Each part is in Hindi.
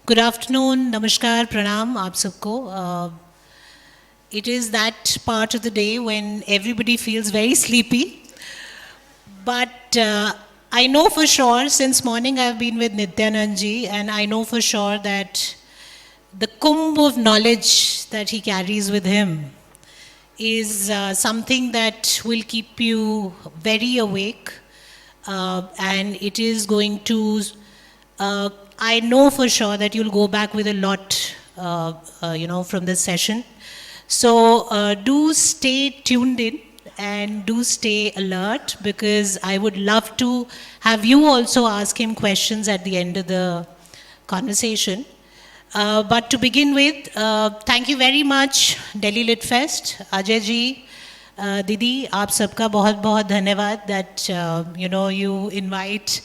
Good afternoon, namaskar, pranam, aap sabko. It is that part of the day when everybody feels very sleepy. But I know for sure, since morning I've been with Nityanand ji, and I know for sure that the kumbh of knowledge that he carries with him is something that will keep you very awake. And it is going to, I know for sure that you'll go back with a lot, from this session. So do stay tuned in and do stay alert, because I would love to have you also ask him questions at the end of the conversation. But to begin with, thank you very much, Delhi Lit Fest, Ajay ji, Didi, आप सबका बहुत बहुत धन्यवाद that you invite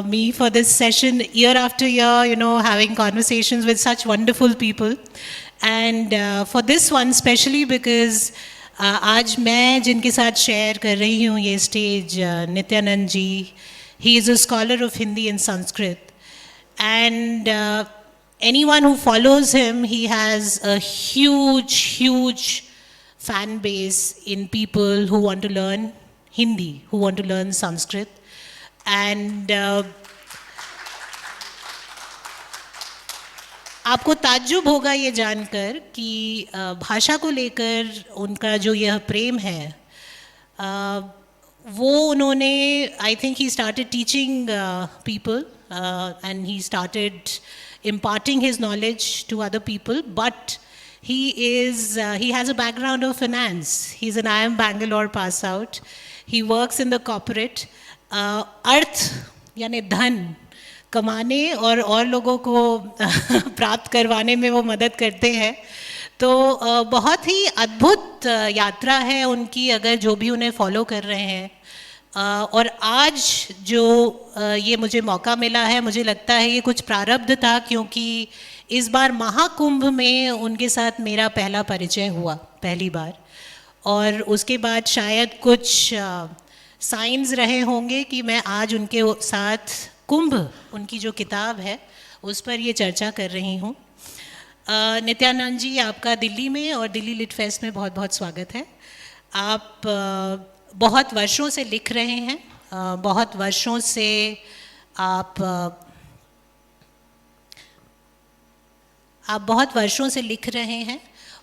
me for this session year after year, having conversations with such wonderful people. And for this one especially because आज मैं जिनके साथ शेयर कर रही हूँ ये stage, Nityanand ji, he is a scholar of Hindi and Sanskrit, and anyone who follows him, he has a huge fan base in people who want to learn Hindi, who want to learn Sanskrit. And आपको ताज्जुब होगा ये जानकर कि भाषा को लेकर उनका जो यह प्रेम है, वो उन्होंने, I think he started teaching people and he started imparting his knowledge to other people, but he has a background of finance. He's an IIM Bangalore pass out. He works in the corporate. अर्थ यानी धन कमाने और लोगों को प्राप्त करवाने में वो मदद करते हैं. तो बहुत ही अद्भुत यात्रा है उनकी, अगर जो भी उन्हें फॉलो कर रहे हैं. और आज जो ये मुझे मौका मिला है, मुझे लगता है ये कुछ प्रारब्ध था, क्योंकि इस बार महाकुंभ में उनके साथ मेरा पहला परिचय हुआ, पहली बार. और उसके बाद शायद कुछ साइंस रहे होंगे कि मैं आज उनके साथ कुंभ, उनकी जो किताब है उस पर ये चर्चा कर रही हूँ. नित्यानंद जी, आपका दिल्ली में और दिल्ली लिट फेस्ट में बहुत बहुत स्वागत है. आप बहुत वर्षों से लिख रहे हैं, बहुत वर्षों से आप बहुत वर्षों से लिख रहे हैं,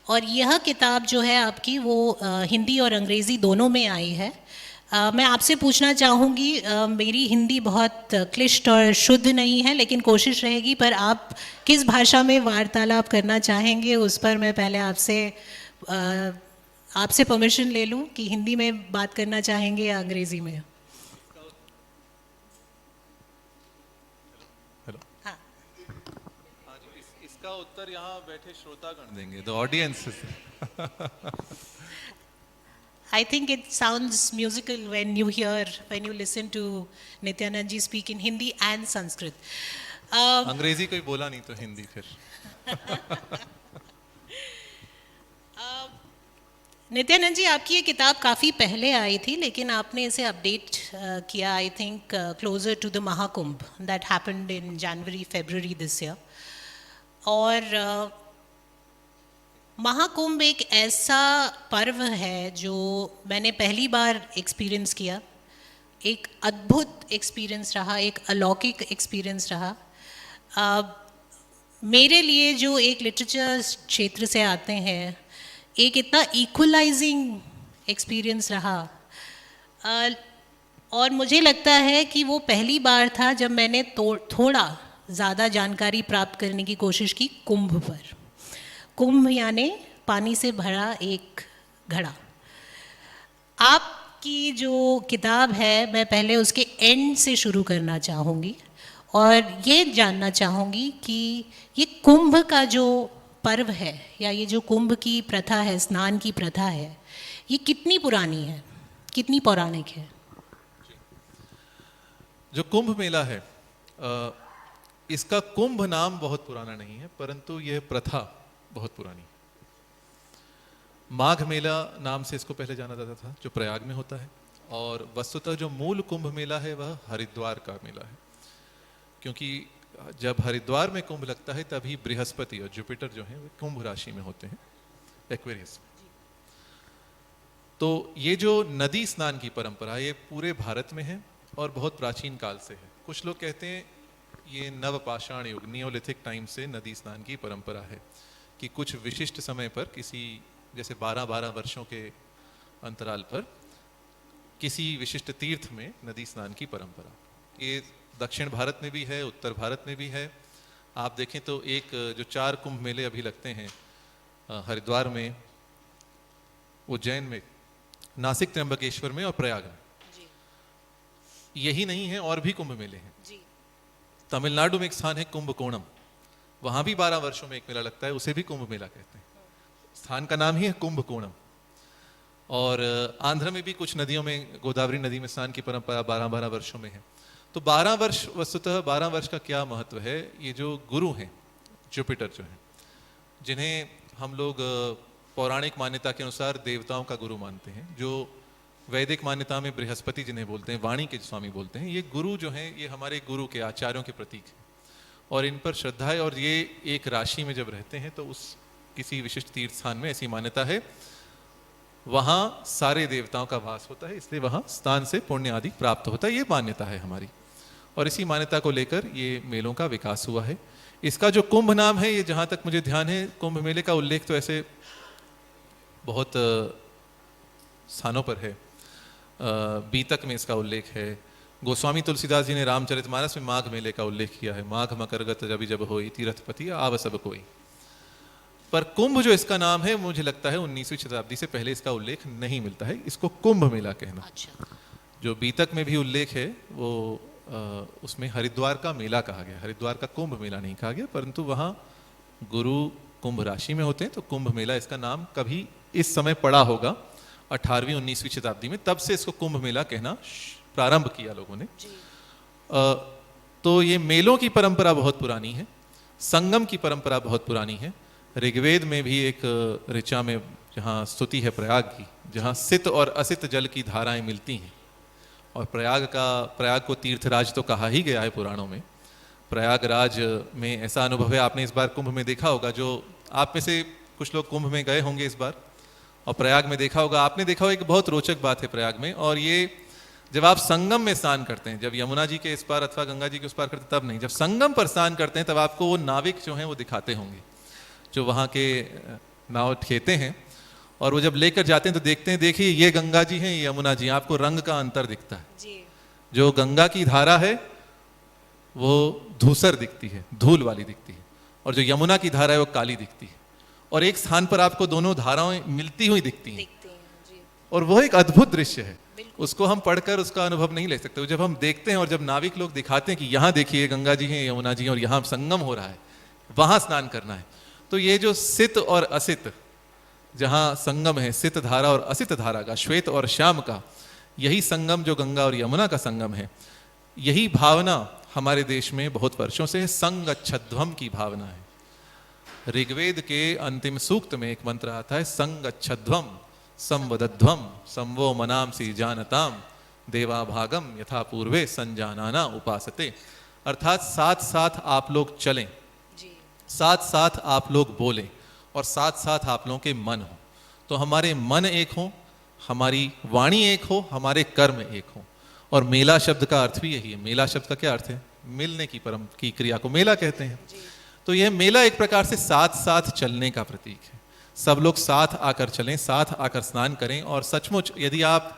और यह किताब जो है आपकी वो हिंदी और अंग्रेज़ी दोनों में आई है. मैं आपसे पूछना चाहूँगी, मेरी हिंदी बहुत क्लिष्ट और शुद्ध नहीं है, लेकिन कोशिश रहेगी, पर आप किस भाषा में वार्तालाप करना चाहेंगे उस पर मैं पहले आपसे परमिशन ले लूँ कि हिंदी में बात करना चाहेंगे या अंग्रेज़ी में. हेलो. हाँ जी, इसका उत्तर यहाँ बैठे श्रोतागण देंगे, the audience. I think it sounds musical when you listen to Nityanand ji speak in Hindi and Sanskrit. अंग्रेजी कोई बोला नहीं तो हिंदी फिर. नित्यानंद जी, आपकी ये किताब काफ़ी पहले आई थी, लेकिन आपने इसे अपडेट किया, I think closer to the Mahakumbh that happened in January-February this year. और महाकुंभ एक ऐसा पर्व है जो मैंने पहली बार एक्सपीरियंस किया. एक अद्भुत एक्सपीरियंस रहा, एक अलौकिक एक्सपीरियंस रहा. मेरे लिए जो एक लिटरेचर क्षेत्र से आते हैं, एक इतना इक्वलाइजिंग एक्सपीरियंस रहा. और मुझे लगता है कि वो पहली बार था जब मैंने थोड़ा ज़्यादा जानकारी प्राप्त करने की कोशिश की कुंभ पर. कुंभ यानी पानी से भरा एक घड़ा. आपकी जो किताब है, मैं पहले उसके एंड से शुरू करना चाहूँगी और ये जानना चाहूँगी कि ये कुंभ का जो पर्व है, या ये जो कुंभ की प्रथा है, स्नान की प्रथा है, ये कितनी पुरानी है, कितनी पौराणिक है? जो कुंभ मेला है, इसका कुंभ नाम बहुत पुराना नहीं है, परंतु यह प्रथा बहुत पुरानी. माघ मेला नाम से इसको पहले जाना जाता था, जो प्रयाग में होता है. और वस्तुतः जो मूल कुंभ मेला है वह हरिद्वार का मेला है, क्योंकि जब हरिद्वार में कुंभ लगता है तभी बृहस्पति और जुपिटर जो हैं वो कुंभ राशि में होते हैं, एक्वेरियस में। तो ये जो नदी स्नान की परंपरा है ये पूरे भारत में है और बहुत प्राचीन काल से है। कुछ लोग कहते हैं ये नवपाषाण युग, नियोलिथिक टाइम से नदी स्नान की परंपरा है कि कुछ विशिष्ट समय पर किसी जैसे 12-12 वर्षों के अंतराल पर किसी विशिष्ट तीर्थ में नदी स्नान की परंपरा। ये दक्षिण भारत में भी है, उत्तर भारत में भी है। आप देखें तो एक जो 4 कुंभ मेले अभी लगते हैं हरिद्वार में, उज्जैन में, नासिक त्र्यंबकेश्वर में और प्रयाग में, यही नहीं है और भी कुंभ मेले हैं। तमिलनाडु में एक स्थान है कुंभकोणम, वहां भी 12 वर्षों में एक मेला लगता है, उसे भी कुंभ मेला कहते हैं। स्थान का नाम ही है कुंभकोणम। और आंध्र में भी कुछ नदियों में, गोदावरी नदी में स्नान की परंपरा 12-12 वर्षों में है। तो 12 वर्ष, वस्तुतः 12 वर्ष का क्या महत्व है? ये जो गुरु हैं जुपिटर जो हैं, जिन्हें हम लोग पौराणिक मान्यता के अनुसार देवताओं का गुरु मानते हैं, जो वैदिक मान्यता में बृहस्पति जिन्हें बोलते हैं, वाणी के स्वामी बोलते हैं, ये गुरु जो हैं ये हमारे गुरु के, आचार्यों के प्रतीक हैं और इन पर श्रद्धा है। और ये एक राशि में जब रहते हैं तो उस किसी विशिष्ट तीर्थ स्थान में ऐसी मान्यता है वहाँ सारे देवताओं का वास होता है, इसलिए वहाँ स्थान से पुण्य आदि प्राप्त होता है, ये मान्यता है हमारी। और इसी मान्यता को लेकर ये मेलों का विकास हुआ है। इसका जो कुंभ नाम है, ये जहाँ तक मुझे ध्यान है, कुंभ मेले का उल्लेख तो ऐसे बहुत स्थानों पर है। बीतक में इसका उल्लेख है। गोस्वामी तुलसीदास जी ने रामचरितमानस में माघ मेले का उल्लेख किया है, माघ मकरगत रवि जब होई तीर्थपति आव सब कोई। पर कुंभ जो इसका नाम है, मुझे लगता है 19वीं शताब्दी से पहले इसका उल्लेख नहीं मिलता है, इसको कुंभ मेला कहना। अच्छा। जो बीतक में भी उल्लेख है वो उसमें हरिद्वार का मेला कहा गया, हरिद्वार का कुंभ मेला नहीं कहा गया, परंतु वहाँ गुरु कुंभ राशि में होते हैं तो कुंभ मेला इसका नाम कभी इस समय पड़ा होगा 18वीं 19वीं शताब्दी में, तब से इसको कुंभ मेला कहना प्रारंभ किया लोगों ने। तो ये मेलों की परंपरा बहुत पुरानी है, संगम की परंपरा बहुत पुरानी है। ऋग्वेद में भी एक ऋचा में जहाँ स्तुति है प्रयाग की, जहाँ सित और असित जल की धाराएं मिलती हैं, और प्रयाग को तीर्थराज तो कहा ही गया है पुराणों में। प्रयागराज में ऐसा अनुभव है, आपने इस बार कुंभ में देखा होगा, जो आप में से कुछ लोग कुंभ में गए होंगे इस बार और प्रयाग में देखा होगा, आपने देखा होगा एक बहुत रोचक बात है प्रयाग में। और ये जब आप संगम में स्नान करते हैं, जब यमुना जी के इस पार अथवा गंगा जी के उस पार करते हैं तब नहीं, जब संगम पर स्नान करते हैं तब आपको वो नाविक जो हैं वो दिखाते होंगे, जो वहाँ के नाव खेते हैं, और वो जब लेकर जाते हैं तो देखते हैं, देखिए ये गंगा जी हैं, ये यमुना जी, आपको रंग का अंतर दिखता है। जो गंगा की धारा है वो धूसर दिखती है, धूल वाली दिखती है, और जो यमुना की धारा है वो काली दिखती है। और एक स्थान पर आपको दोनों धाराएं मिलती हुई दिखती हैं, और वो एक अद्भुत दृश्य है, उसको हम पढ़कर उसका अनुभव नहीं ले सकते। जब हम देखते हैं और जब नाविक लोग दिखाते हैं कि यहाँ देखिए गंगा जी हैं, यमुना जी हैं, और यहाँ संगम हो रहा है, वहां स्नान करना है, तो ये जो सित और असित, जहाँ संगम है सित धारा और असित धारा का, श्वेत और श्याम का, यही संगम जो गंगा और यमुना का संगम है, यही भावना हमारे देश में बहुत वर्षों से संगच्छध्वम की भावना है। ऋग्वेद के अंतिम सूक्त में एक मंत्र आता है, संगच्छध्वम संवदध्वम संवो मनांसि जानताम देवाभागम यथा पूर्वे संजानाना उपासते। अर्थात साथ साथ आप लोग चलें, साथ साथ आप लोग बोलें, और साथ साथ आप लोगों के मन हो। तो हमारे मन एक हो, हमारी वाणी एक हो, हमारे कर्म एक हो। और मेला शब्द का अर्थ भी यही है। मेला शब्द का क्या अर्थ है? मिलने की क्रिया को मेला कहते हैं। तो यह मेला एक प्रकार से साथ साथ चलने का प्रतीक है। सब लोग साथ आकर चलें, साथ आकर स्नान करें। और सचमुच यदि आप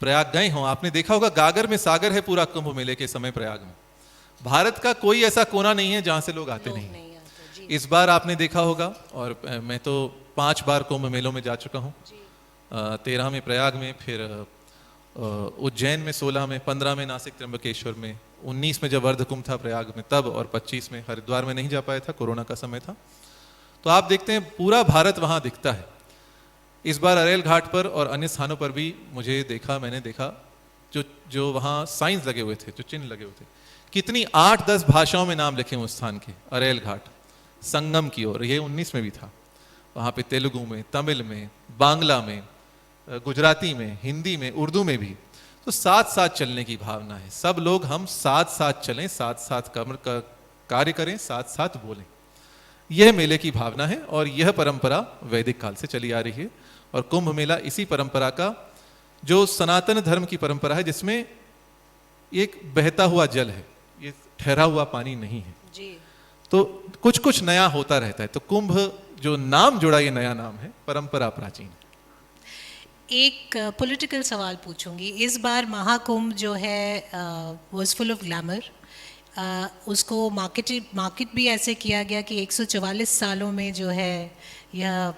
प्रयाग गए हों, आपने देखा होगा गागर में सागर है पूरा कुंभ मेले के समय प्रयाग में। भारत का कोई ऐसा कोना नहीं है जहां से लोग आते नहीं। इस बार आपने देखा होगा, और मैं तो 5 बार कुंभ मेलों में जा चुका हूँ, 13 में प्रयाग में, फिर उज्जैन में 16 में, 15 में नासिक त्र्यंबकेश्वर में, 19 में जब अर्ध कुंभ था प्रयाग में तब, और 25 में हरिद्वार में नहीं जा पाया था, कोरोना का समय था। तो आप देखते हैं पूरा भारत वहाँ दिखता है। इस बार अरेल घाट पर और अन्य स्थानों पर भी मैंने देखा जो वहाँ साइंस लगे हुए थे, जो चिन्ह लगे हुए थे, कितनी 8-10 भाषाओं में नाम लिखे हुए स्थान के। अरेल घाट संगम की ओर, ये 19 में भी था, वहाँ पे तेलुगु में, तमिल में, बांग्ला में, गुजराती में, हिंदी में, उर्दू में भी। तो साथ साथ चलने की भावना है। सब लोग हम साथ साथ चलें, साथ साथ कार्य करें, साथ साथ बोलें। यह मेले की भावना है और यह परंपरा वैदिक काल से चली आ रही है। और कुंभ मेला इसी परंपरा का, जो सनातन धर्म की परंपरा है, जिसमें एक बहता हुआ जल है, ये ठहरा हुआ पानी नहीं है जी। तो कुछ कुछ नया होता रहता है। तो कुंभ जो नाम जुड़ा, ये नया नाम है, परंपरा प्राचीन है। एक पॉलिटिकल सवाल पूछूंगी। इस बार महाकुंभ जो है वाज फुल ऑफ ग्लैमर। उसको मार्केट भी ऐसे किया गया कि 144 सालों में जो है यह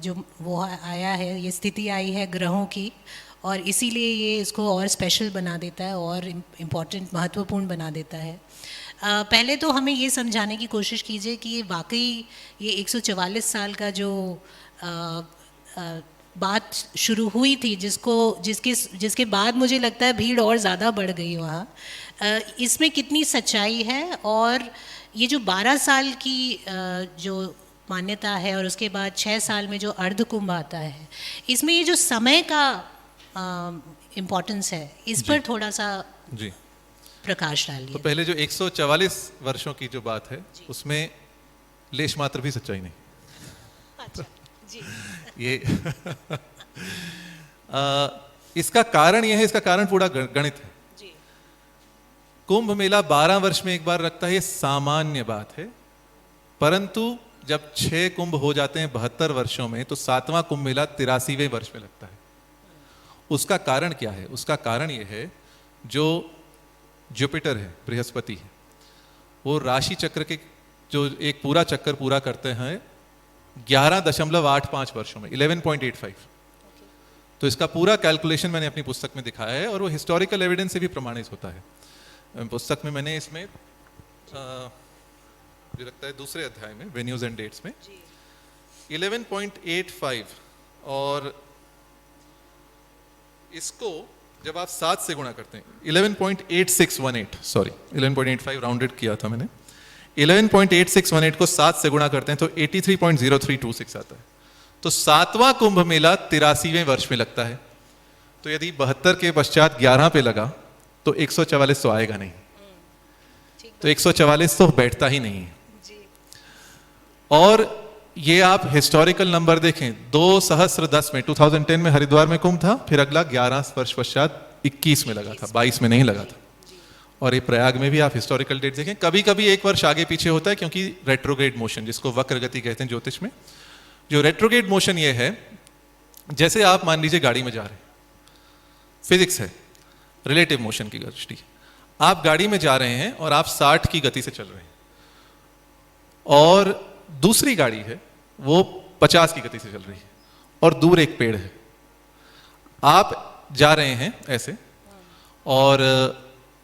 जो वो आया है, ये स्थिति आई है ग्रहों की, और इसीलिए ये इसको और स्पेशल बना देता है और इम्पोर्टेंट, महत्वपूर्ण बना देता है। पहले तो हमें ये समझाने की कोशिश कीजिए कि ये वाकई ये 144 साल का जो बात शुरू हुई थी, जिसके बाद मुझे लगता है भीड़ और ज़्यादा बढ़ गई वहाँ, इसमें कितनी सच्चाई है? और ये जो 12 साल की जो मान्यता है और उसके बाद 6 साल में जो अर्ध कुंभ आता है, इसमें ये जो समय का इम्पोर्टेंस है, इस पर थोड़ा सा जी प्रकाश डालिए। तो पहले जो 144 वर्षों की जो बात है, उसमें लेश मात्र भी सच्चाई नहीं। अच्छा, जी। ये इसका कारण यह है, इसका कारण पूरा गणित है। जी। कुंभ मेला 12 वर्ष में एक बार लगता है, ये सामान्य बात है। परंतु जब 6 कुंभ हो जाते हैं 72 वर्षों में, तो 7वां कुंभ मेला 83वें वर्ष में लगता है। उसका कारण क्या है? उसका कारण यह है, जो जुपिटर है, बृहस्पति है, वो राशि चक्र के जो एक पूरा चक्कर पूरा करते हैं 11.85 वर्षों में, 11.85। तो इसका पूरा कैलकुलेशन मैंने अपनी पुस्तक में दिखाया है और वो हिस्टोरिकल एविडेंस से भी प्रमाणित होता है। पुस्तक में मैंने इसमें मुझे लगता है दूसरे अध्याय में, वेन्यूज एंड डेट्स में 11.85, और इसको जब आप 7 से गुणा करते हैं, 11.8618, सॉरी 11.85 राउंडेड किया था मैंने, 11.8618 को 7 से गुणा करते हैं तो 83.0326 आता है। तो 7वां कुंभ मेला 83वें वर्ष में लगता है। तो यदि 72 के पश्चात 11 पे लगा तो 144 तो आएगा नहीं, तो 144 तो बैठता ही नहीं है। और ये आप हिस्टोरिकल नंबर देखें, 2010 में 2010 में हरिद्वार में कुंभ था, फिर अगला 11 वर्ष पश्चात 21 में लगा था, 22 में नहीं लगा था। और ये प्रयाग में भी आप हिस्टोरिकल डेट देखें, कभी कभी एक वर्ष आगे पीछे होता है, क्योंकि रेट्रोग्रेड मोशन, जिसको वक्र गति कहते हैं ज्योतिष में, जो रेट्रोग्रेड मोशन ये है, जैसे आप मान लीजिए गाड़ी में जा रहे हैं, फिजिक्स है, रिलेटिव मोशन की दृष्टि, आप गाड़ी में जा रहे हैं और आप 60 की गति से चल रहे हैं, और दूसरी गाड़ी है वो 50 की गति से चल रही है, और दूर एक पेड़ है। आप जा रहे हैं ऐसे, और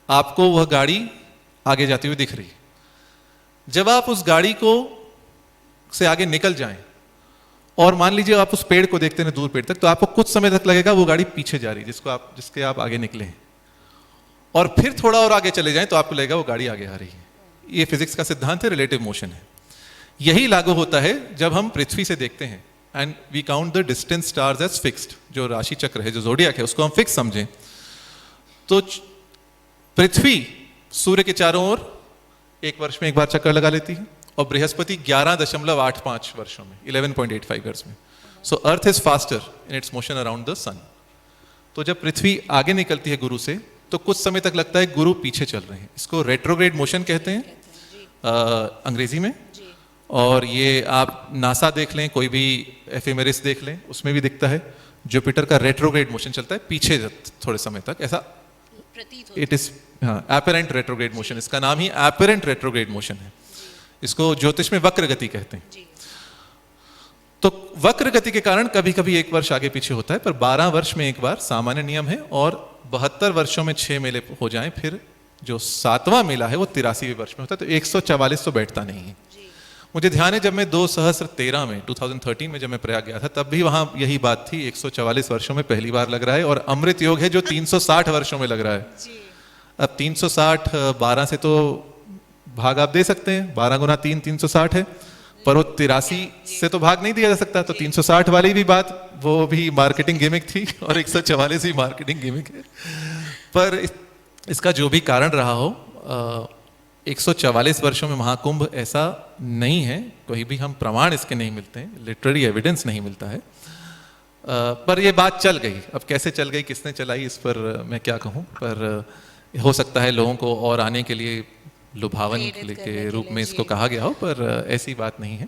आपको वह गाड़ी आगे जाती हुई दिख रही है। जब आप उस गाड़ी को से आगे निकल जाएं और मान लीजिए आप उस पेड़ को देखते हैं दूर पेड़ तक, तो आपको कुछ समय तक लगेगा वो गाड़ी पीछे जा रही है, जिसके आप आगे निकले हैं। और फिर थोड़ा और आगे चले जाएं तो आपको लगेगा वो गाड़ी आगे आ रही है। ये फिजिक्स का सिद्धांत है, रिलेटिव मोशन है। यही लागू होता है जब हम पृथ्वी से देखते हैं, and we count the distance stars as fixed. जो राशि चक्र है, जो ज़ोडिएक है, उसको हम फिक्स समझें, तो पृथ्वी सूर्य के चारों ओर एक वर्ष में एक बार चक्कर लगा लेती है, और बृहस्पति 11.85 वर्षों में, 11.85 ईयर्स में। So earth is faster in its motion around the sun. तो जब पृथ्वी आगे निकलती है गुरु से, तो कुछ समय तक लगता है गुरु पीछे चल रहे हैं। इसको रेट्रोग्रेड मोशन कहते हैं अंग्रेजी में। और ये आप नासा देख लें, कोई भी एफेमेरिस देख लें, उसमें भी दिखता है जुपिटर का रेट्रोग्रेड मोशन चलता है पीछे थोड़े समय तक, ऐसा it is apparent retrograde motion. इसका नाम ही एपरेंट रेट्रोग्रेड मोशन है। इसको ज्योतिष में वक्र गति कहते हैं। तो वक्र गति के कारण कभी कभी एक वर्ष आगे पीछे होता है, पर 12 वर्ष में एक बार सामान्य नियम है। और 72 वर्षों में 6 मेले हो जाएं, फिर जो 7वां मेला है वो 83वें वर्ष में होता है। तो 144 तो बैठता नहीं है। मुझे ध्यान है जब मैं 2013 में जब मैं प्रयाग गया था, तब भी वहां यही बात थी, 144 वर्षों में पहली बार लग रहा है। और अमृत योग है जो 360 वर्षों में लग रहा है। अब 360 12 से तो भाग आप दे सकते हैं, 12 गुना 3 360 है, पर वो 83 से तो भाग नहीं दिया जा सकता। तो 360 वाली भी बात, वो भी मार्केटिंग गिमिक थी, और 144 भी मार्केटिंग गिमिक है। पर इसका जो भी कारण रहा हो, 144 वर्षों में महाकुंभ ऐसा नहीं है, कोई भी हम प्रमाण इसके नहीं मिलते हैं, लिटरेरी एविडेंस नहीं मिलता है। पर ये बात चल गई, अब कैसे चल गई, किसने चलाई, इस पर मैं क्या कहूँ, पर हो सकता है लोगों को और आने के लिए लुभावन के रूप में इसको कहा गया हो, पर ऐसी बात नहीं है।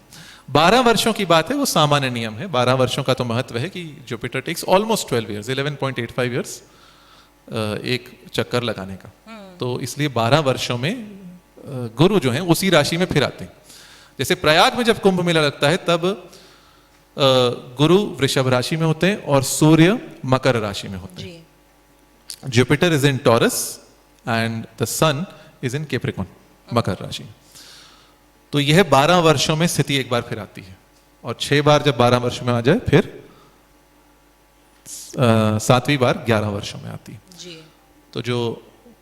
12 वर्षों की बात है, वो सामान्य नियम है। 12 वर्षों का तो महत्व है कि Jupiter takes almost 12 years, 11.85 years एक चक्कर लगाने का। तो इसलिए 12 वर्षों में गुरु जो हैं उसी राशि में फिर आते हैं। जैसे प्रयाग में जब कुंभ मेला लगता है तब गुरु वृषभ राशि में होते हैं और सूर्य मकर राशि में होते हैं। Jupiter is in Taurus and the sun is in Capricorn, मकर राशि। तो यह 12 वर्षों में स्थिति एक बार फिर आती है, और 6 बार जब 12 वर्ष में आ जाए फिर 7वीं बार 11 वर्षों में आती है। तो जो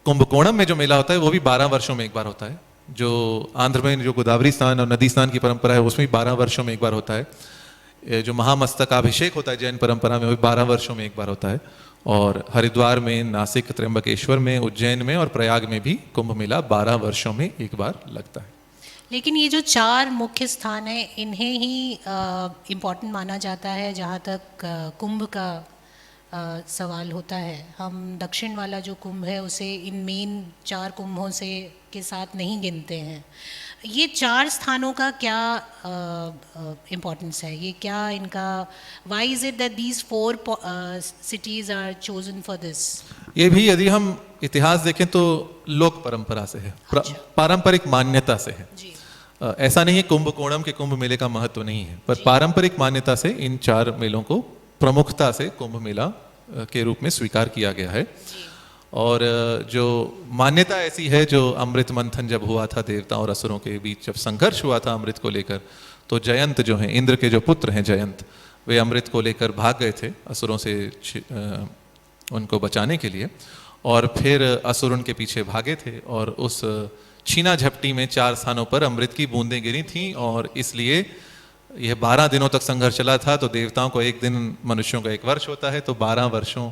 कुंभकोणम में जो मेला होता है वो भी 12 वर्षों में एक बार होता है। जो आंध्र में जो गोदावरी स्नान और नदी स्नान की परंपरा है उसमें भी 12 वर्षों में एक बार होता है। जो महामस्तकाभिषेक होता है जैन परंपरा में वो भी 12 वर्षों में एक बार होता है। और हरिद्वार में, नासिक, त्र्यंबकेश्वर में, उज्जैन में और प्रयाग में भी कुंभ मेला 12 वर्षों में एक बार लगता है। लेकिन ये जो 4 मुख्य स्थान हैं इन्हें ही इम्पोर्टेंट माना जाता है जहाँ तक कुंभ का सवाल होता है। हम दक्षिण वाला जो कुंभ है उसे इन मेन 4 कुंभों से के साथ नहीं गिनते हैं। ये 4 स्थानों का क्या इम्पोर्टेंस है, ये क्या इनका, why is it that these 4 cities are chosen for this? ये भी यदि हम इतिहास देखें तो लोक परंपरा से है, पारंपरिक मान्यता से है। ऐसा नहीं है कुंभकोणम के कुंभ मेले का महत्व नहीं है, पर पारंपरिक मान्यता से इन 4 मेलों को प्रमुखता से कुंभ मेला के रूप में स्वीकार किया गया है। और जो मान्यता ऐसी है, जो अमृत मंथन जब हुआ था देवताओं और असुरों के बीच, जब संघर्ष हुआ था अमृत को लेकर, तो जयंत जो हैं, इंद्र के जो पुत्र हैं जयंत, वे अमृत को लेकर भाग गए थे असुरों से उनको बचाने के लिए, और फिर असुर उनके पीछे भागे थे और उस छीना झपटी में 4 स्थानों पर अमृत की बूंदें गिरी थीं, और इसलिए यह 12 दिनों तक संघर्ष चला था। तो देवताओं को एक दिन, मनुष्यों का 1 वर्ष होता है, तो 12 वर्षों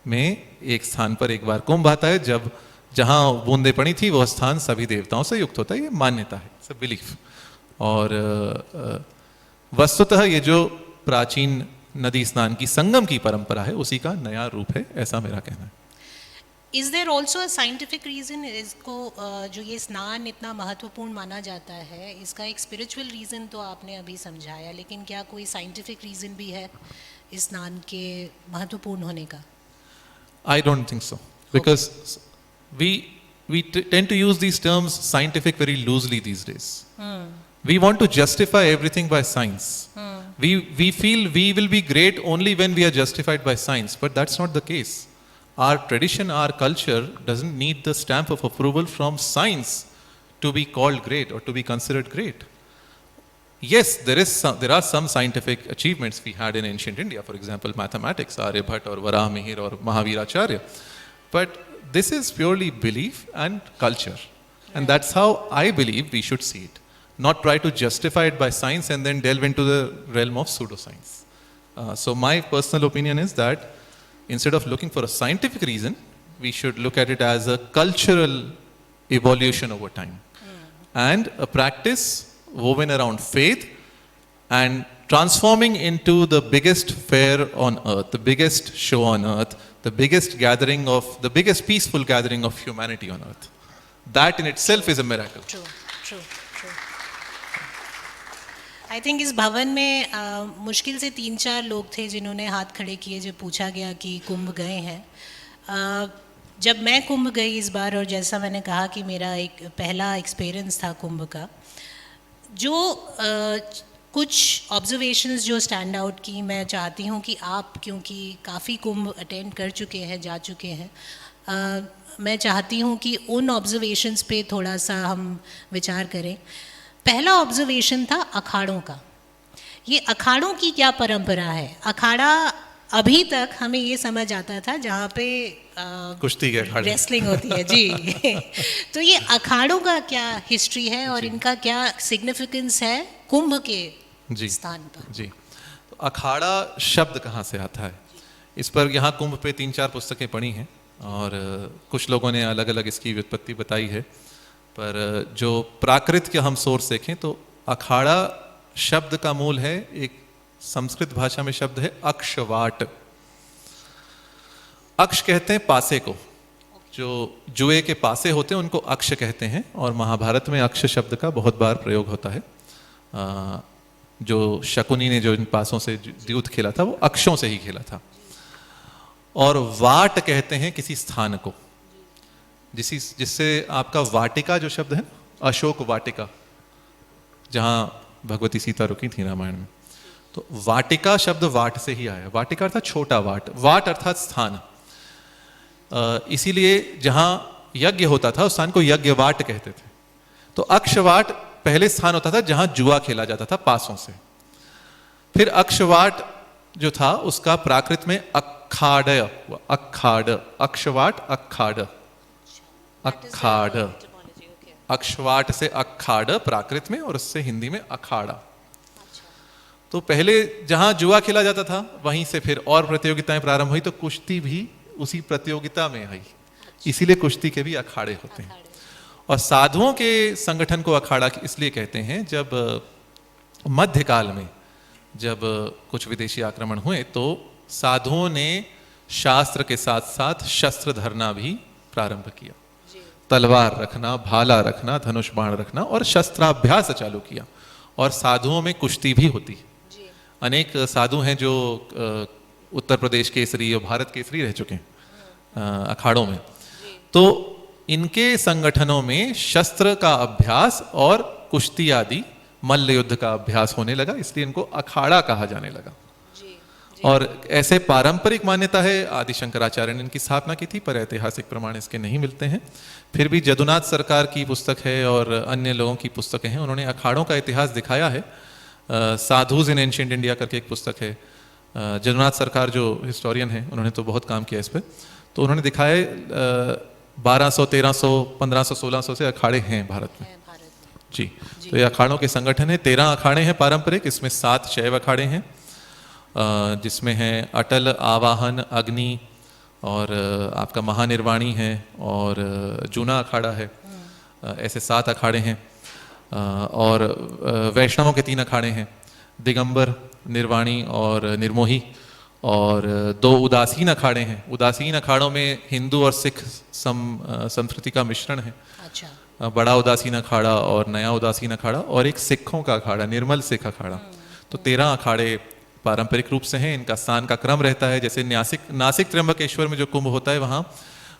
में एक स्थान पर एक बार कुंभ आता है। जब जहाँ बूंदें पड़ी थी वह स्थान सभी देवताओं से युक्त होता है। ये मान्यता है, सब बिलीफ। और वस्तुतः ये जो प्राचीन नदी स्नान की संगम की परंपरा है उसी का नया रूप है, ऐसा मेरा कहना है। Is there also a scientific reason इसको, जो ये स्नान इतना महत्वपूर्ण माना जाता है, इसका एक स्पिरिचुअल रीजन तो आपने अभी समझाया, लेकिन क्या कोई साइंटिफिक रीजन भी है इस स्नान के महत्वपूर्ण होने का? I don't think so, because we tend to use these terms scientific very loosely these days. We want to justify everything by science. We feel we will be great only when we are justified by science, but that's not the case. Our tradition, our culture doesn't need the stamp of approval from science to be called great or to be considered great. Yes, there are some scientific achievements we had in ancient India, for example, mathematics, Aryabhat or Varamihir or Mahaviracharya. But this is purely belief and culture. And that's how I believe we should see it. Not try to justify it by science and then delve into the realm of pseudoscience. So my personal opinion is that instead of looking for a scientific reason, we should look at it as a cultural evolution over time. And a practice woven around faith and transforming into the biggest fair on earth, the biggest show on earth, the biggest peaceful gathering of humanity on earth. That in itself is a miracle. True. I think इस भवन में मुश्किल से 3-4 लोग थे जिन्होंने हाथ खड़े किए जब पूछा गया कि कुंभ गए हैं। जब मैं कुंभ गई इस बार, और जैसा मैंने कहा कि मेरा एक पहला एक्सपीरियंस था कुंभ का, जो कुछ ऑब्जर्वेशंस जो स्टैंड आउट की मैं चाहती हूँ कि आप, क्योंकि काफ़ी कुंभ अटेंड कर चुके हैं, जा चुके हैं, मैं चाहती हूँ कि उन ऑब्जर्वेशंस पे थोड़ा सा हम विचार करें। पहला ऑब्जर्वेशन था अखाड़ों का। ये अखाड़ों की क्या परंपरा है? अखाड़ा अभी तक हमें ये समझ आता था जहाँ पे कुश्ती के अखाड़े, रेसलिंग होती है जी। तो ये अखाड़ों का क्या हिस्ट्री है और इनका क्या सिग्निफिकेंस है कुंभ के स्थान पर? जी, तो अखाड़ा शब्द कहाँ से आता है, इस पर यहाँ कुंभ पे 3-4 पुस्तकें पढ़ी हैं और कुछ लोगों ने अलग अलग इसकी व्युत्पत्ति बताई है, पर जो प्राकृत के हम सोर्स देखें तो अखाड़ा शब्द का मूल है, एक संस्कृत भाषा में शब्द है अक्षवाट। अक्ष कहते हैं पासे को, जो जुए के पासे होते हैं उनको अक्ष कहते हैं, और महाभारत में अक्ष शब्द का बहुत बार प्रयोग होता है। जो शकुनी ने जो इन पासों से युद्ध खेला था वो अक्षों से ही खेला था। और वाट कहते हैं किसी स्थान को, जिससे आपका वाटिका जो शब्द है, अशोक वाटिका, जहां भगवती सीता रुकी थी रामायण में, तो वाटिका शब्द वाट से ही आया। वाटिका अर्थात छोटा वाट, वाट अर्थात स्थान। इसीलिए जहां यज्ञ होता था उस स्थान को यज्ञवाट कहते थे। तो अक्षवाट पहले स्थान होता था जहां जुआ खेला जाता था पासों से। फिर अक्षवाट जो था उसका प्राकृत में अखाड़, अखाड़, अक्षवाट अखाड़, अखाड़, अक्षवाट से अखाड़ प्राकृत में, और उससे हिंदी में अखाड़ा। तो पहले जहां जुआ खेला जाता था वहीं से फिर और प्रतियोगिताएं प्रारंभ हुई, तो कुश्ती भी उसी प्रतियोगिता में आई, इसीलिए कुश्ती के भी अखाड़े होते हैं। और साधुओं के संगठन को अखाड़ा इसलिए कहते हैं, जब मध्यकाल में जब कुछ विदेशी आक्रमण हुए तो साधुओं ने शास्त्र के साथ साथ शस्त्र धरना भी प्रारंभ किया, तलवार रखना, भाला रखना, धनुष बाण रखना, और शस्त्राभ्यास चालू किया। और साधुओं में कुश्ती भी होती है। अनेक साधु हैं जो उत्तर प्रदेश केसरी और भारत केसरी रह चुके हैं अखाड़ों में। तो इनके संगठनों में शस्त्र का अभ्यास और कुश्ती आदि मल्ल युद्ध का अभ्यास होने लगा, इसलिए इनको अखाड़ा कहा जाने लगा। और ऐसे पारंपरिक मान्यता है, आदि शंकराचार्य ने इनकी स्थापना की थी, पर ऐतिहासिक प्रमाण इसके नहीं मिलते हैं। फिर भी जदुनाथ सरकार की पुस्तक है और अन्य लोगों की पुस्तकें हैं, उन्होंने अखाड़ों का इतिहास दिखाया है। साधुज इन एंशिएंट इंडिया करके एक पुस्तक है, जदुनाथ सरकार जो हिस्टोरियन है उन्होंने तो बहुत काम किया इस पर। तो उन्होंने दिखाया 1200, 1300, 1500, 1600 से अखाड़े हैं भारत में। जी, तो ये अखाड़ों के संगठन है। 13 अखाड़े हैं पारंपरिक, इसमें 7 शैव अखाड़े हैं, जिसमें हैं अटल, आवाहन, अग्नि, और आपका महानिर्वाणी है, और जूना अखाड़ा है। ऐसे 7 अखाड़े हैं। और वैष्णवों के 3 अखाड़े हैं, दिगंबर, निर्वाणी और निर्मोही। और 2 उदासीन अखाड़े हैं। उदासीन अखाड़ों में हिंदू और सिख संस्कृति का मिश्रण है। अच्छा। बड़ा उदासीन अखाड़ा और नया उदासीन अखाड़ा, और एक सिखों का अखाड़ा, निर्मल सिख अखाड़ा। तो 13 अखाड़े पारंपरिक रूप से हैं। इनका स्थान का क्रम रहता है, जैसे नासिक त्र्यंबकेश्वर में जो कुंभ होता है वहाँ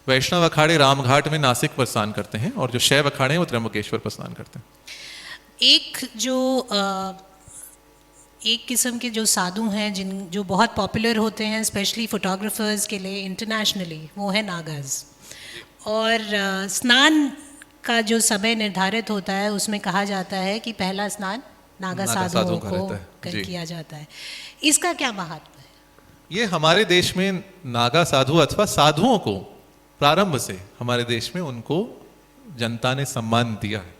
वैष्णव अखाड़े रामघाट में नासिक पर स्नान करते हैं, और जो शैव अखाड़े हैं वो त्र्यंबकेश्वर पर स्नान करते हैं। एक किस्म के जो साधु हैं जो बहुत पॉपुलर होते हैं स्पेशली फोटोग्राफर्स के लिए इंटरनेशनली, वो है नागाज। और स्नान का जो समय निर्धारित होता है उसमें कहा जाता है कि पहला स्नान नागा साधुओं को किया जाता है। इसका क्या महत्व है? ये हमारे देश में नागा साधु अथवा साधुओं को प्रारंभ से हमारे देश में उनको जनता ने सम्मान दिया है।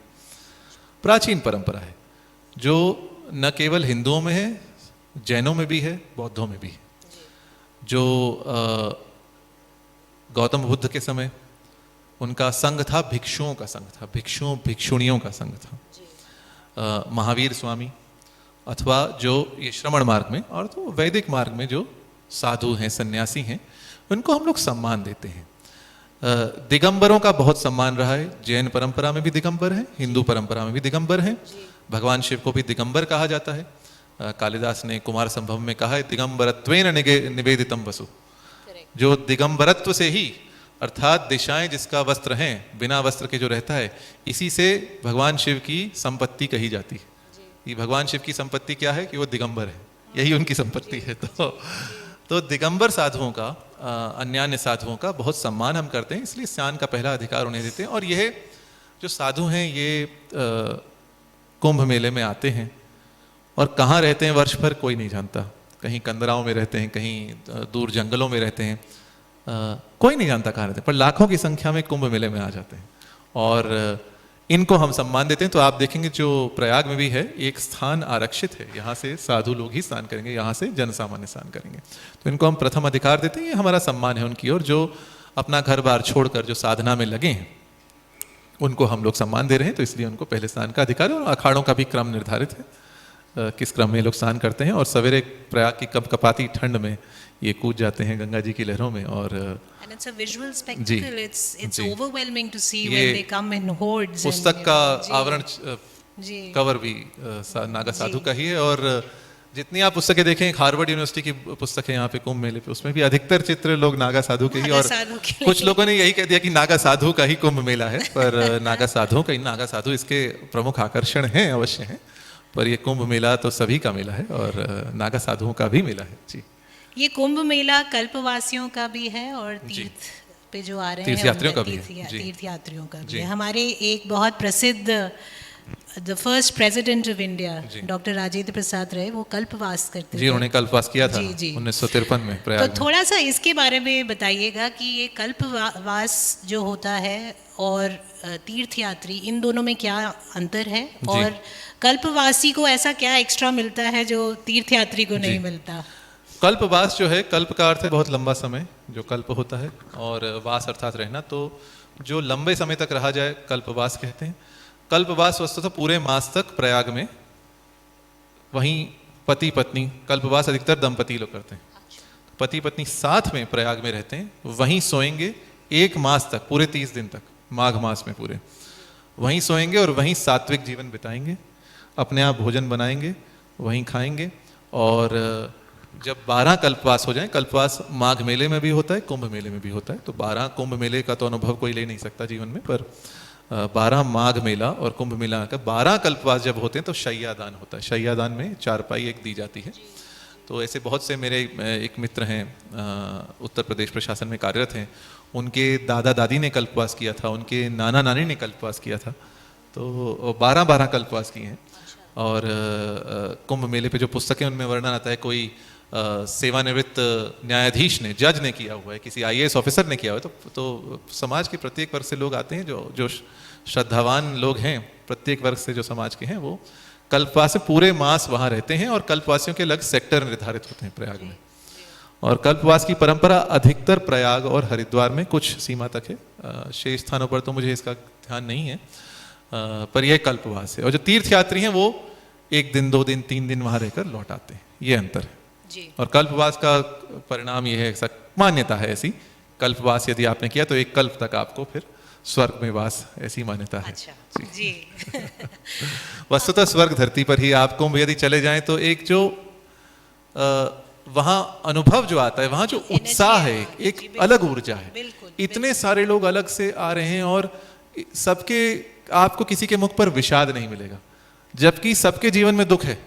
प्राचीन परंपरा है जो न केवल हिंदुओं में है, जैनों में भी है, बौद्धों में भी है। जो गौतम बुद्ध के समय उनका संघ था, भिक्षुओं का संघ था, भिक्षुणियों का संघ था। महावीर स्वामी अथवा जो ये श्रमण मार्ग में और तो वैदिक मार्ग में जो साधु हैं, सन्यासी हैं, उनको हम लोग सम्मान देते हैं। दिगंबरों का बहुत सम्मान रहा है। जैन परंपरा में भी दिगंबर है, हिंदू परंपरा में भी दिगंबर है। भगवान शिव को भी दिगंबर कहा जाता है। कालिदास ने कुमार संभव में कहा है, दिगंबरत्वेन निवेदितम वसु। जो दिगंबरत्व से ही, अर्थात दिशाएं जिसका वस्त्र हैं, बिना वस्त्र के जो रहता है, इसी से भगवान शिव की संपत्ति कही जाती है। ये भगवान शिव की संपत्ति क्या है कि वो दिगंबर है, यही उनकी संपत्ति है। तो दिगंबर साधुओं का, अन्यान्य साधुओं का बहुत सम्मान हम करते हैं, इसलिए स्नान का पहला अधिकार उन्हें देते हैं। और यह जो साधु हैं ये कुंभ मेले में आते हैं, और कहाँ रहते हैं वर्ष भर कोई नहीं जानता। कहीं कंदराओं में रहते हैं, कहीं दूर जंगलों में रहते हैं, कोई नहीं जानता कहाँ रहते हैं, पर लाखों की संख्या में कुंभ मेले में आ जाते हैं और इनको हम सम्मान देते हैं। तो आप देखेंगे जो प्रयाग में भी है, एक स्थान आरक्षित है, यहाँ से साधु लोग ही स्नान करेंगे, यहाँ से जन सामान्य स्नान करेंगे। तो इनको हम प्रथम अधिकार देते हैं, ये हमारा सम्मान है उनकी ओर, जो अपना घर बार छोड़कर जो साधना में लगे हैं उनको हम लोग सम्मान दे रहे हैं, तो इसलिए उनको पहले स्नान का अधिकार है। और अखाड़ों का भी क्रम निर्धारित है, किस क्रम में ये लोग स्नान करते हैं। और सवेरे प्रयाग की कपकपाती ठंड में ये कूद जाते हैं गंगा जी की लहरों में। और And it's a visual spectacle. It's ji. overwhelming to see ये when they come in hordes. पुस्तक and, का जी, आवरण जी, कवर भी नागा साधु का ही है। और जितनी आप पुस्तकें देखें, एक हार्वर्ड यूनिवर्सिटी की पुस्तक है यहाँ पे कुंभ मेले पे, उसमें भी अधिकतर चित्र लोग नागा साधु के ही। नागा और साधु के कुछ लोगों ने यही कह दिया कि नागा साधु का ही कुंभ मेला है, पर नागा साधु इसके प्रमुख आकर्षण हैं, अवश्य हैं। पर ये कुंभ मेला तो सभी का मेला है और नागा साधुओं का भी मेला है। जी, ये कुंभ मेला कल्पवासियों का भी है और जी। तीर्थ पे जो आ रहे हैं तीर्थयात्रियों का उनका- भी है। जी। तीर्थयात्रियों का भी जी। है। हमारे एक बहुत प्रसिद्ध the first president of India जी। डॉक्टर राजेंद्र प्रसाद रहे, वो कल्पवास करते जी, थे। उन्होंने कल्पवास किया था जी, जी। 1953 में तो प्रयाग में। थोड़ा सा इसके बारे में बताइएगा कि ये कल्पवास जो होता है और तीर्थयात्री, इन दोनों में क्या अंतर है, और कल्पवासी को ऐसा क्या एक्स्ट्रा मिलता है जो तीर्थयात्री को नहीं मिलता? कल्पवास जो है, कल्प का अर्थ है बहुत लंबा समय जो कल्प होता है, और वास अर्थात रहना। तो जो लंबे समय तक रहा जाए कल्पवास कहते हैं। कल्पवास वस्तुतः पूरे मास तक प्रयाग में, वहीं पति पत्नी, कल्पवास अधिकतर दंपति लोग करते हैं, पति पत्नी साथ में प्रयाग में रहते हैं, वहीं सोएंगे 1 मास तक, पूरे 30 दिन तक, माघ मास में पूरे वहीं सोएंगे और वहीं सात्विक जीवन बिताएंगे, अपने आप भोजन बनाएंगे, वहीं खाएंगे। और जब 12 कल्पवास हो जाएं, कल्पवास माघ मेले में भी होता है, कुंभ मेले में भी होता है, तो 12 कुंभ मेले का तो अनुभव कोई ले नहीं सकता जीवन में, पर 12 माघ मेला और कुंभ मेला का 12 कल्पवास जब होते हैं तो शय्यादान होता है। शय्यादान में चारपाई एक दी जाती है। तो ऐसे बहुत से मेरे एक मित्र हैं, उत्तर प्रदेश प्रशासन में कार्यरत हैं, उनके दादा दादी ने कल्पवास किया था, उनके नाना नानी ने कल्पवास किया था, तो 12 कल्पवास किए हैं। और कुंभ मेले पे जो पुस्तकें, उनमें वर्णन आता है, कोई सेवानिवृत्त न्यायाधीश ने, जज ने किया हुआ है, किसी IAS ऑफिसर ने किया हुआ है। तो समाज के प्रत्येक वर्ग से लोग आते हैं, जो श्रद्धावान लोग हैं, प्रत्येक वर्ग से जो समाज के हैं, वो कल्पवास से पूरे मास वहाँ रहते हैं। और कल्पवासियों के अलग सेक्टर निर्धारित होते हैं प्रयाग में। और कल्पवास की परंपरा अधिकतर प्रयाग और हरिद्वार में कुछ सीमा तक है, शेष स्थानों पर तो मुझे इसका ध्यान नहीं है, पर यह कल्पवास है। और जो तीर्थयात्री हैं वो 1 दिन 2 दिन 3 दिन वहाँ रहकर लौट आते हैं, ये अंतर है। जी। और कल्पवास का परिणाम ये है, मान्यता है ऐसी, कल्पवास यदि आपने किया तो 1 कल्प तक आपको फिर स्वर्ग में वास, ऐसी मान्यता है। अच्छा, जी। वस्तुतः स्वर्ग धरती पर ही। आप कुंभ यदि चले जाएं तो एक जो वहाँ अनुभव जो आता है, वहाँ जो उत्साह है, एक अलग ऊर्जा है। इतने सारे लोग अलग से आ रहे हैं और सबके, आपको किसी के मुख पर विषाद नहीं मिलेगा, जबकि सबके जीवन में दुख है,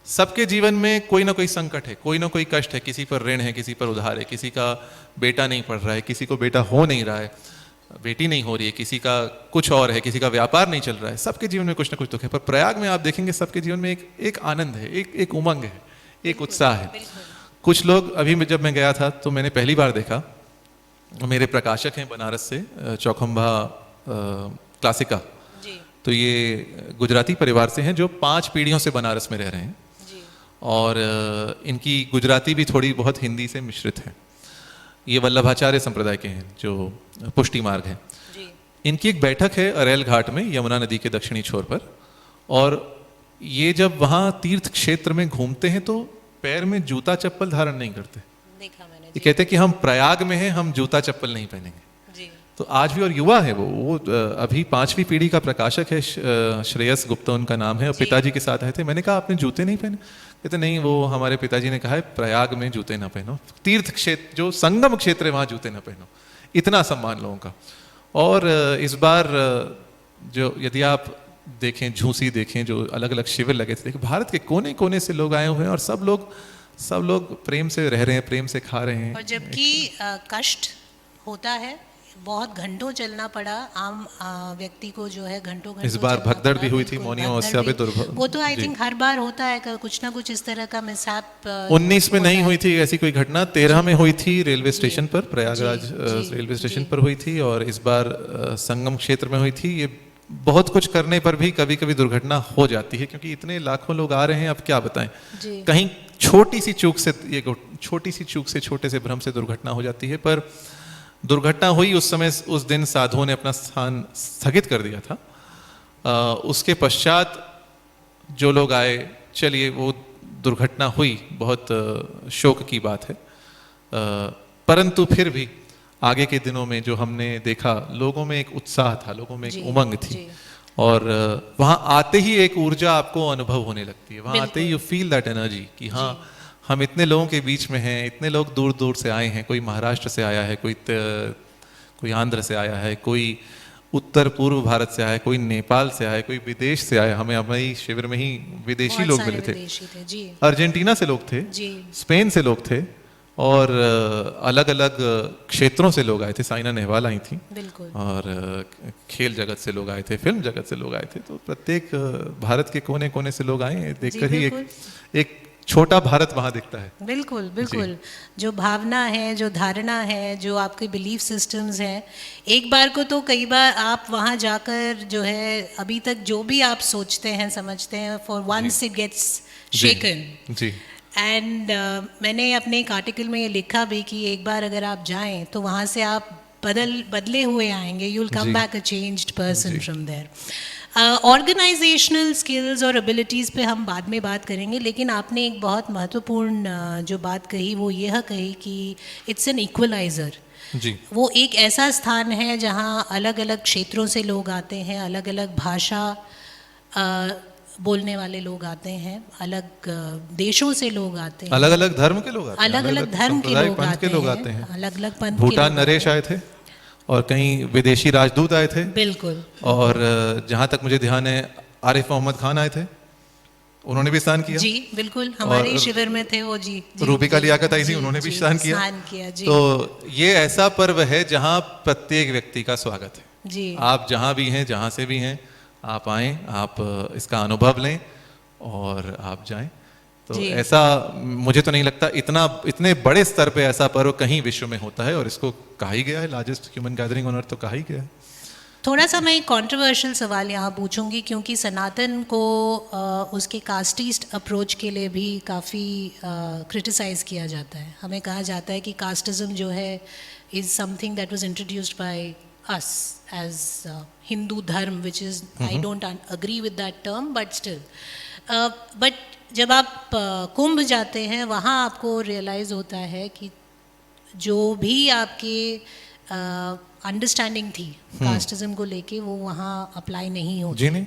सबके जीवन में कोई ना कोई संकट है, कोई ना कोई कष्ट है, किसी पर ऋण है, किसी पर उधार है, किसी का बेटा नहीं पढ़ रहा है, किसी को बेटा हो नहीं रहा है, बेटी नहीं हो रही है, किसी का कुछ और है, किसी का व्यापार नहीं चल रहा है, सबके जीवन में कुछ ना कुछ दुख है। पर प्रयाग में आप देखेंगे सबके जीवन में एक आनंद है, एक उमंग है, एक उत्साह है। कुछ लोग, अभी जब मैं गया था तो मैंने पहली बार देखा, मेरे प्रकाशक हैं बनारस से, चौखंबा क्लासिका, तो ये गुजराती परिवार से हैं जो 5 पीढ़ियों से बनारस में रह रहे हैं, और इनकी गुजराती भी थोड़ी बहुत हिंदी से मिश्रित है। ये वल्लभाचार्य संप्रदाय के हैं जो पुष्टि मार्ग है। इनकी एक बैठक है अरेल घाट में, यमुना नदी के दक्षिणी छोर पर, और ये जब वहाँ तीर्थ क्षेत्र में घूमते हैं तो पैर में जूता चप्पल धारण नहीं करते। देखा मैंने। ये कहते हैं कि हम प्रयाग में हैं, हम जूता चप्पल नहीं पहनेंगे। तो आज भी, और युवा है वो अभी 5वीं पीढ़ी का प्रकाशक है, श्रेयस गुप्ता उनका नाम है, और पिताजी के साथ आए थे। मैंने कहा आपने जूते नहीं पहने? कहते नहीं, वो हमारे पिताजी ने कहा है प्रयाग में जूते ना पहनो, तीर्थ क्षेत्र जो संगम क्षेत्र है वहाँ जूते ना पहनो। इतना सम्मान लोगों का। और इस बार जो, यदि आप देखें, झूसी देखें, जो अलग अलग शिविर लगे थे, भारत के कोने कोने से लोग आए हुए हैं, और सब लोग प्रेम से रह रहे हैं, प्रेम से खा रहे हैं। और जबकि कष्ट होता है, बहुत घंटों चलना पड़ा, आम व्यक्ति को जो है घंटों इस बार भगदड़ भी हुई थी, मौनी अमावस्या पे दुर्भग। वो तो आई थिंक हर बार होता है, कुछ ना कुछ इस तरह का मिसहैप। 19 में नहीं हुई थी ऐसी कोई घटना, 13 में हुई थी रेलवे स्टेशन पर, प्रयागराज रेलवे स्टेशन पर हुई थी, और इस बार संगम क्षेत्र में हुई थी। ये बहुत कुछ करने पर भी कभी कभी दुर्घटना हो जाती है, क्योंकि इतने लाखों लोग आ रहे हैं, अब क्या बताएं। कहीं छोटी सी चूक से, छोटे से भ्रम से दुर्घटना हो जाती है। पर दुर्घटना हुई उस समय, उस दिन साधुओं ने अपना स्थान स्थगित कर दिया था। उसके पश्चात जो लोग आए, चलिए वो दुर्घटना हुई, बहुत शोक की बात है, परंतु फिर भी आगे के दिनों में जो हमने देखा, लोगों में एक उत्साह था, लोगों में एक उमंग थी, और वहाँ आते ही एक ऊर्जा आपको अनुभव होने लगती है। वहाँ आते ही यू फील दैट एनर्जी कि हाँ, हम इतने लोगों के बीच में हैं, इतने लोग दूर दूर से आए हैं, कोई महाराष्ट्र से आया है, कोई आंध्र से आया है, कोई उत्तर पूर्व भारत से आया है, कोई नेपाल से आया है, कोई विदेश से आया। हमें हमारी शिविर में ही विदेशी लोग मिले थे, अर्जेंटीना से लोग थे, स्पेन से लोग थे, और अलग अलग क्षेत्रों से लोग आए थे। साइना नेहवाल आई थी, और खेल जगत से लोग आए थे, फिल्म जगत से लोग आए थे। तो प्रत्येक भारत के कोने कोने से लोग आए, देखकर ही एक छोटा भारत वहाँ दिखता है। बिल्कुल बिल्कुल, जो भावना है, जो धारणा है, जो आपके बिलीफ सिस्टम्स हैं, एक बार को तो कई बार आप वहाँ जाकर जो है अभी तक जो भी आप सोचते हैं, समझते हैं, for once it gets shaken. जी। एंड मैंने अपने एक आर्टिकल में ये लिखा भी कि एक बार अगर आप जाएं तो वहाँ से आप बदले हुए आएंगे, you will come back a changed person from there. Organisational skills और एबिलिटीज़ पे हम बाद में बात करेंगे, लेकिन आपने एक बहुत महत्वपूर्ण जो बात कही वो यह कही कि इट्स एन इक्वलाइज़र। जी। वो एक ऐसा स्थान है जहाँ अलग अलग क्षेत्रों से लोग आते हैं, अलग अलग भाषा बोलने वाले लोग आते हैं, अलग देशों से लोग आते हैं, अलग अलग धर्म के लोग आते हैं, अलग अलग धर्म के लोग आते हैं, अलग अलग पंथ के। भूटान नरेश आए थे, और कहीं विदेशी राजदूत आए थे। बिल्कुल। और जहाँ तक मुझे ध्यान है, आरिफ मोहम्मद खान आए थे, उन्होंने भी स्नान किया। जी बिल्कुल, हमारे शिविर में थे वो। जी। रूबिका लियाकत आई थी, उन्होंने भी स्नान किया। जी। तो ये ऐसा पर्व है जहाँ प्रत्येक व्यक्ति का स्वागत है। जी। आप जहाँ भी हैं, जहाँ से भी हैं, आप आएँ, आप इसका अनुभव लें और आप जाएं। तो ऐसा मुझे तो नहीं लगता इतने बड़े स्तर पे ऐसा पर्व कहीं विश्व में होता है, और इसको कहा ही गया है largest human gathering on earth, तो कहा ही गया है। थोड़ा सा मैं एक कॉन्ट्रोवर्शियल सवाल यहाँ पूछूंगी, क्योंकि सनातन को उसके कास्टिस्ट अप्रोच के लिए भी काफ़ी क्रिटिसाइज़ किया जाता है। हमें कहा जाता है कि कास्टिज्म जो है is something that was introduced by us as Hindu धर्म, which is I don't agree with that term, but still but जब आप कुंभ जाते हैं, वहाँ आपको रियलाइज़ होता है कि जो भी आपके अंडरस्टैंडिंग थी कास्टिज्म को लेके, वो वहाँ अप्लाई नहीं होती। जी नहीं।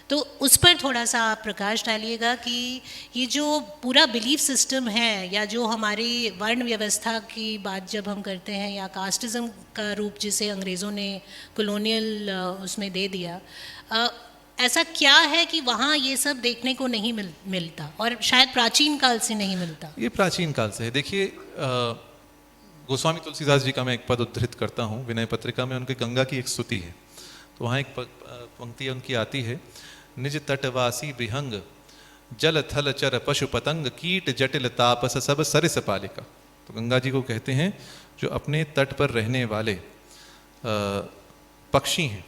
तो उस पर थोड़ा सा आप प्रकाश डालिएगा कि ये जो पूरा बिलीफ सिस्टम है, या जो हमारी वर्ण व्यवस्था की बात जब हम करते हैं, या कास्टिज्म का रूप जिसे अंग्रेज़ों ने कॉलोनियल उसमें दे दिया, ऐसा क्या है कि वहाँ ये सब देखने को नहीं मिलता, और शायद प्राचीन काल से नहीं मिलता? ये प्राचीन काल से है। देखिए, गोस्वामी तुलसीदास जी का मैं एक पद उद्धृत करता हूँ विनय पत्रिका में, उनके गंगा की एक स्तुति है। तो वहाँ एक पंक्ति उनकी आती है, निज तटवासी विहंग जल थल चर पशु पतंग कीट जटिल तापस सब सरिस पालिका। तो गंगा जी को कहते हैं जो अपने तट पर रहने वाले पक्षी हैं,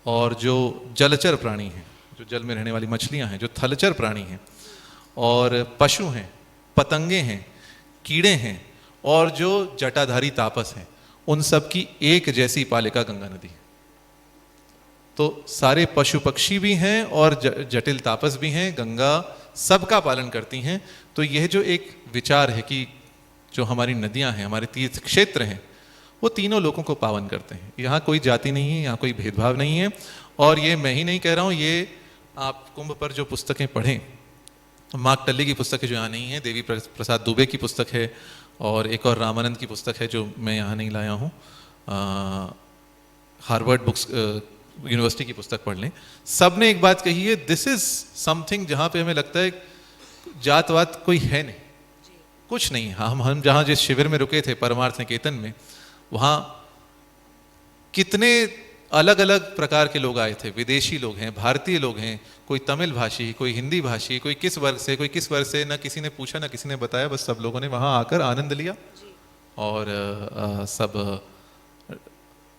और जो जलचर प्राणी हैं, जो जल में रहने वाली मछलियां हैं, जो थलचर प्राणी हैं, और पशु हैं, पतंगे हैं, कीड़े हैं, और जो जटाधारी तापस हैं, उन सब की एक जैसी पालिका गंगा नदी है। तो सारे पशु पक्षी भी हैं और जटिल तापस भी हैं, गंगा सबका पालन करती हैं। तो यह जो एक विचार है कि जो हमारी नदियां हैं, हमारे तीर्थ क्षेत्र हैं, वो तीनों लोगों को पावन करते हैं। यहाँ कोई जाति नहीं है, यहाँ कोई भेदभाव नहीं है। और ये मैं ही नहीं कह रहा हूँ, ये आप कुंभ पर जो पुस्तकें पढ़ें, मार्क टल्ली की पुस्तक है जो यहाँ नहीं है, देवी प्रसाद दुबे की पुस्तक है, और एक और रामानंद की पुस्तक है जो मैं यहाँ नहीं लाया हूँ, हार्वर्ड बुक्स यूनिवर्सिटी की पुस्तक पढ़ लें। सब ने एक बात कही है, दिस इज समथिंग जहाँ पे हमें लगता है जातवात कोई है नहीं, कुछ नहीं। हम जहाँ जिस शिविर में रुके थे परमार्थ निकेतन में, वहाँ कितने अलग अलग प्रकार के लोग आए थे, विदेशी लोग हैं, भारतीय लोग हैं, कोई तमिल भाषी, कोई हिंदी भाषी, कोई किस वर्ग से, कोई किस वर्ग से, ना किसी ने पूछा ना किसी ने बताया, बस सब लोगों ने वहाँ आकर आनंद लिया। और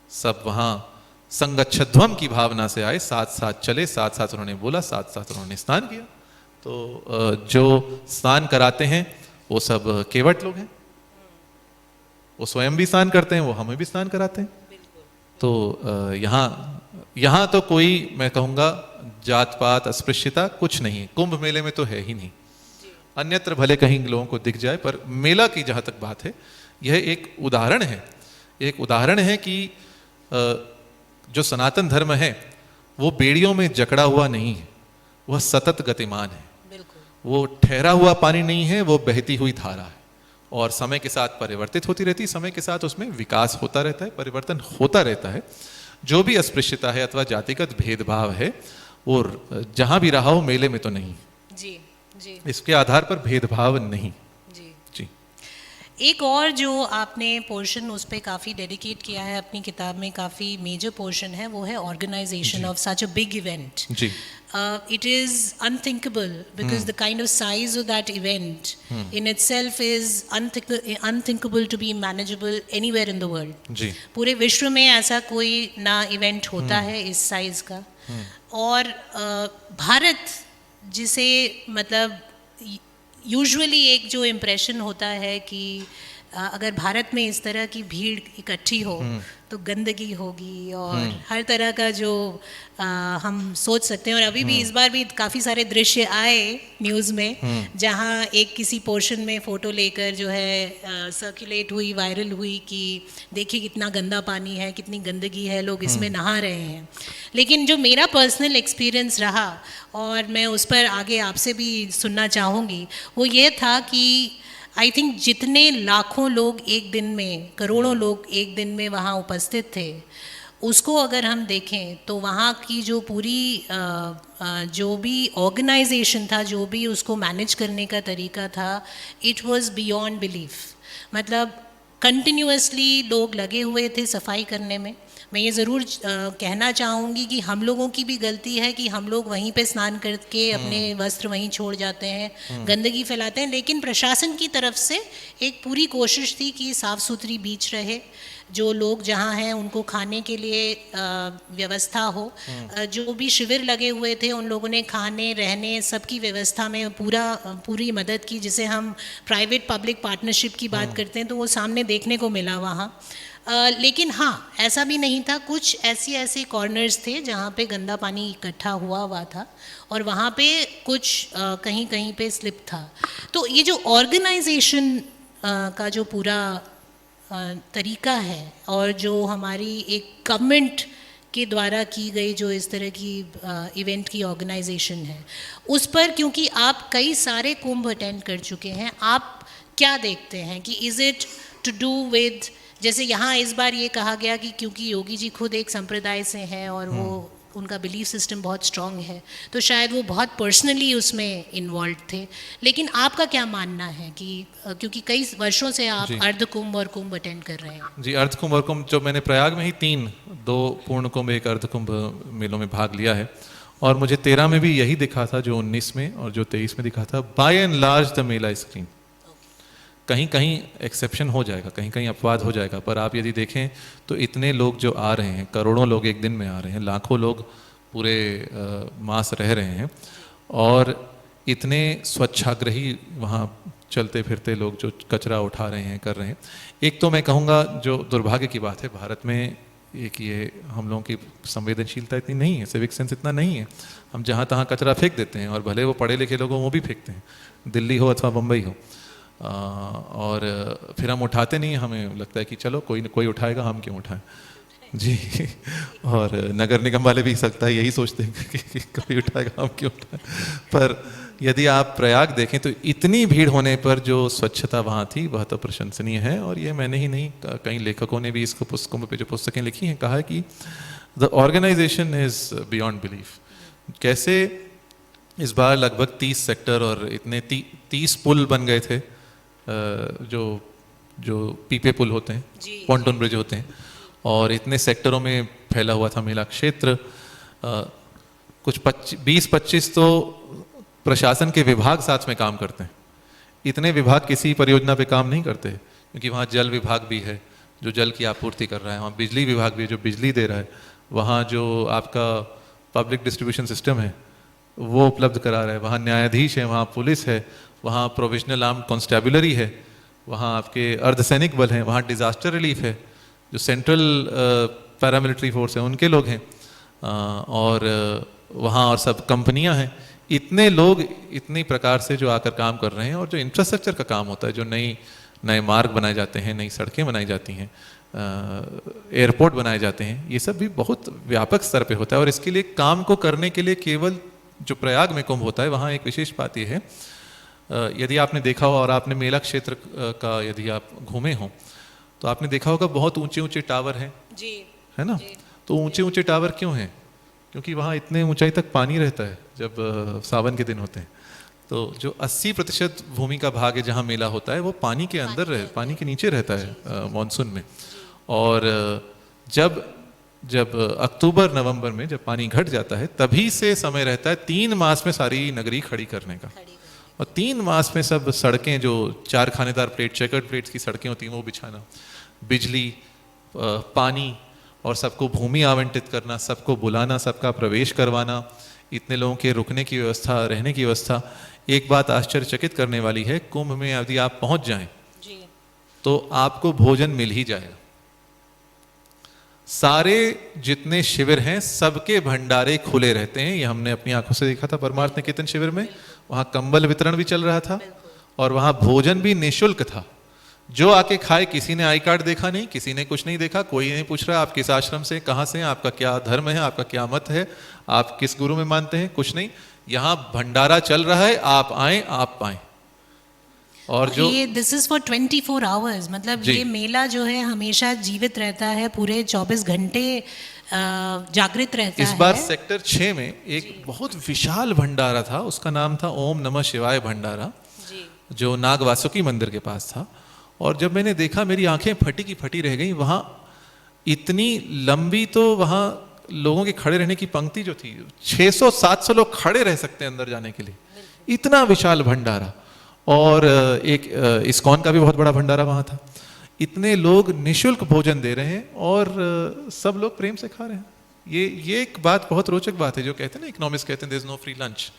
सब वहाँ संगच्छध्वम की भावना से आए, साथ साथ चले, साथ साथ उन्होंने बोला, साथ साथ उन्होंने स्नान किया। तो जो स्नान कराते हैं वो सब केवट लोग हैं, वो स्वयं भी स्नान करते हैं, वो हमें भी स्नान कराते हैं। तो यहाँ तो कोई, मैं कहूँगा, जात पात अस्पृश्यता कुछ नहीं है, कुंभ मेले में तो है ही नहीं। अन्यत्र भले कहीं लोगों को दिख जाए, पर मेला की जहाँ तक बात है, यह एक उदाहरण है, एक उदाहरण है कि जो सनातन धर्म है वो बेड़ियों में जकड़ा हुआ नहीं है, वह सतत गतिमान है। वो ठहरा हुआ पानी नहीं है, वो बहती हुई धारा है और समय के साथ परिवर्तित होती रहती है, समय के साथ उसमें विकास होता रहता है, परिवर्तन होता रहता है। जो भी अस्पृश्यता है अथवा जातिगत भेदभाव है वो जहां भी रहा हो, मेले में तो नहीं। जी जी, इसके आधार पर भेदभाव नहीं। जी जी, एक और जो आपने पोर्शन उस पर काफ़ी डेडिकेट किया है अपनी किताब में, काफ़ी मेजर पोर्शन है, वो है organisation of such a big event. जी, it is unthinkable because the kind of size of that event in itself is unthinkable to be manageable anywhere in the world. जी, पूरे विश्व में ऐसा कोई ना इवेंट होता है इस साइज का। और भारत, जिसे मतलब यूजुअली एक जो इम्प्रेशन होता है कि अगर भारत में इस तरह की भीड़ इकट्ठी हो तो गंदगी होगी और हर तरह का जो हम सोच सकते हैं। और अभी भी इस बार भी काफ़ी सारे दृश्य आए न्यूज़ में जहाँ एक किसी पोर्शन में फ़ोटो लेकर जो है सर्कुलेट हुई, वायरल हुई कि देखिए कितना गंदा पानी है, कितनी गंदगी है, लोग इसमें नहा रहे हैं। लेकिन जो मेरा पर्सनल एक्सपीरियंस रहा और मैं उस पर आगे आपसे भी सुनना चाहूँगी, वो ये था कि आई थिंक जितने लाखों लोग एक दिन में, करोड़ों लोग एक दिन में वहाँ उपस्थित थे, उसको अगर हम देखें तो वहाँ की जो पूरी जो भी ऑर्गेनाइजेशन था, जो भी उसको मैनेज करने का तरीका था, इट वाज बियॉन्ड बिलीफ। मतलब कंटिन्यूअसली लोग लगे हुए थे सफाई करने में। मैं ये ज़रूर कहना चाहूँगी कि हम लोगों की भी गलती है कि हम लोग वहीं पे स्नान करके अपने वस्त्र वहीं छोड़ जाते हैं, गंदगी फैलाते हैं। लेकिन प्रशासन की तरफ से एक पूरी कोशिश थी कि साफ़ सुथरी बीच रहे, जो लोग जहाँ हैं उनको खाने के लिए व्यवस्था हो। जो भी शिविर लगे हुए थे उन लोगों ने खाने रहने सबकी व्यवस्था में पूरी मदद की, जिसे हम प्राइवेट पब्लिक पार्टनरशिप की बात करते हैं, तो वो सामने देखने को मिला वहाँ। लेकिन हाँ, ऐसा भी नहीं था, कुछ ऐसे कॉर्नर्स थे जहाँ पे गंदा पानी इकट्ठा हुआ था और वहाँ पे कुछ कहीं कहीं पे स्लिप था। तो ये जो ऑर्गेनाइजेशन का जो पूरा तरीका है और जो हमारी एक गवर्नमेंट के द्वारा की गई जो इस तरह की इवेंट की ऑर्गेनाइजेशन है, उस पर क्योंकि आप कई सारे कुंभ अटेंड कर चुके हैं, आप क्या देखते हैं कि is it to do with, जैसे यहाँ इस बार ये कहा गया कि क्योंकि योगी जी खुद एक संप्रदाय से हैं और वो उनका बिलीफ सिस्टम बहुत स्ट्रॉन्ग है, तो शायद वो बहुत पर्सनली उसमें इन्वॉल्व थे। लेकिन आपका क्या मानना है कि क्योंकि कई वर्षों से आप अर्ध कुंभ और कुंभ अटेंड कर रहे हैं? जी, अर्ध कुंभ और कुंभ, जो मैंने प्रयाग में ही 2 पूर्ण कुंभ, 1 अर्ध कुंभ मेलों में भाग लिया है और मुझे 13 में भी यही दिखा था जो 19 में और जो 23 में दिखा था। By and large the mela is clean. कहीं कहीं एक्सेप्शन हो जाएगा, कहीं कहीं अपवाद हो जाएगा, पर आप यदि देखें तो इतने लोग जो आ रहे हैं, करोड़ों लोग एक दिन में आ रहे हैं, लाखों लोग पूरे मास रह रहे हैं और इतने स्वच्छाग्रही वहाँ चलते फिरते लोग जो कचरा उठा रहे हैं, कर रहे हैं। एक तो मैं कहूँगा जो दुर्भाग्य की बात है, भारत में एक ये हम लोगों की संवेदनशीलता इतनी नहीं है, सिविक सेंस इतना नहीं है। हम जहाँ तहाँ कचरा फेंक देते हैं और भले वो पढ़े लिखे लोग हों वो भी फेंकते हैं, दिल्ली हो अथवा मुंबई हो। और फिर हम उठाते नहीं, हमें लगता है कि चलो कोई उठाएगा, हम क्यों उठाएं। जी, और नगर निगम वाले भी सकता है यही सोचते हैं कि कोई उठाएगा, हम क्यों उठाएं। पर यदि आप प्रयाग देखें तो इतनी भीड़ होने पर जो स्वच्छता वहाँ थी वह तो प्रशंसनीय है। और ये मैंने ही नहीं, कई लेखकों ने भी इसको पुस्तकों पे जो पुस्तकें लिखी हैं कहा है कि the organisation is beyond belief. कैसे इस बार लगभग 30 सेक्टर और इतने 30 पुल बन गए थे, जो पीपे पुल होते हैं, पॉन्टून ब्रिज होते हैं, और इतने सेक्टरों में फैला हुआ था मेला क्षेत्र। कुछ 20-25 तो प्रशासन के विभाग साथ में काम करते हैं। इतने विभाग किसी परियोजना पे काम नहीं करते, क्योंकि वहाँ जल विभाग भी है जो जल की आपूर्ति कर रहा है, वहाँ बिजली विभाग भी है जो बिजली दे रहा है, वहाँ जो आपका पब्लिक डिस्ट्रीब्यूशन सिस्टम है वो उपलब्ध करा रहा है, वहाँ न्यायाधीश है, वहाँ पुलिस है, वहाँ प्रोविजनल आर्म कॉन्स्टेबुलरी है, वहाँ आपके अर्धसैनिक बल हैं, वहाँ डिज़ास्टर रिलीफ है, जो सेंट्रल पैरामिलिट्री फोर्स है उनके लोग हैं, और वहाँ और सब कंपनियाँ हैं। इतने लोग इतनी प्रकार से जो आकर काम कर रहे हैं, और जो इंफ्रास्ट्रक्चर का काम होता है, जो नए मार्ग बनाए जाते हैं, नई सड़कें बनाई जाती हैं, एयरपोर्ट बनाए जाते हैं, ये सब भी बहुत व्यापक स्तर पे होता है। और इसके लिए काम को करने के लिए केवल जो प्रयाग में कुंभ होता है, वहाँ एक विशेष बात ये है, यदि आपने देखा हो और आपने मेला क्षेत्र का यदि आप घूमे हों तो आपने देखा होगा बहुत ऊंचे ऊंचे टावर हैं जी, है ना जी। तो ऊंचे ऊंचे टावर क्यों हैं? क्योंकि वहाँ इतने ऊंचाई तक पानी रहता है जब सावन के दिन होते हैं। तो जो 80% भूमि का भाग है जहाँ मेला होता है वो पानी के अंदर पानी के नीचे रहता है मानसून में। और जब अक्टूबर नवंबर में जब पानी घट जाता है तभी से समय रहता है 3 मास में सारी नगरी खड़ी करने का। और 3 मास में सब सड़कें, जो 4 खानेदार प्लेट, चेकर्ड प्लेट्स की सड़कें होती हैं, वो बिछाना, बिजली, पानी, और सबको भूमि आवंटित करना, सबको बुलाना, सबका प्रवेश करवाना, इतने लोगों के रुकने की व्यवस्था, रहने की व्यवस्था। एक बात आश्चर्यचकित करने वाली है, कुंभ में यदि आप पहुंच जाएं तो आपको भोजन मिल ही जाएगा। सारे जितने शिविर हैं सबके भंडारे खुले रहते हैं। ये हमने अपनी आंखों से देखा था परमार्थ निकेतन शिविर में। वहां कंबल वितरण भी चल रहा था और वहां भोजन भी निःशुल्क था। जो आके खाए, किसी ने आई कार्ड देखा नहीं, किसी ने कुछ नहीं देखा, कोई नहीं पूछ रहा आप किस आश्रम से, कहाँ से हैं, आपका क्या धर्म है, आपका क्या मत है, आप किस गुरु में मानते हैं, कुछ नहीं। यहाँ भंडारा चल रहा है, आप आए आप पाएं। और जो ये दिस इज फॉर 24 आवर्स, मतलब ये मेला जो है हमेशा जीवित रहता है, पूरे 24 घंटे जागृत रहता है। इस बार सेक्टर 6 में एक बहुत विशाल भंडारा था, उसका नाम था ओम नमः शिवाय भंडारा, जो नाग वासुकी मंदिर के पास था। और जब मैंने देखा मेरी आंखें फटी की फटी रह गई। वहाँ इतनी लंबी, तो वहाँ लोगों के खड़े रहने की पंक्ति जो थी, 600-700 लोग खड़े रह सकते हैं अंदर जाने के लिए, इतना विशाल भंडारा। और एक इस्कॉन का भी बहुत बड़ा भंडारा वहाँ था। इतने लोग निःशुल्क भोजन दे रहे हैं और सब लोग प्रेम से खा रहे हैं। ये एक बात, बहुत रोचक बात है। जो कहते हैं ना, इकोनॉमिस्ट कहते हैं there is no free lunch,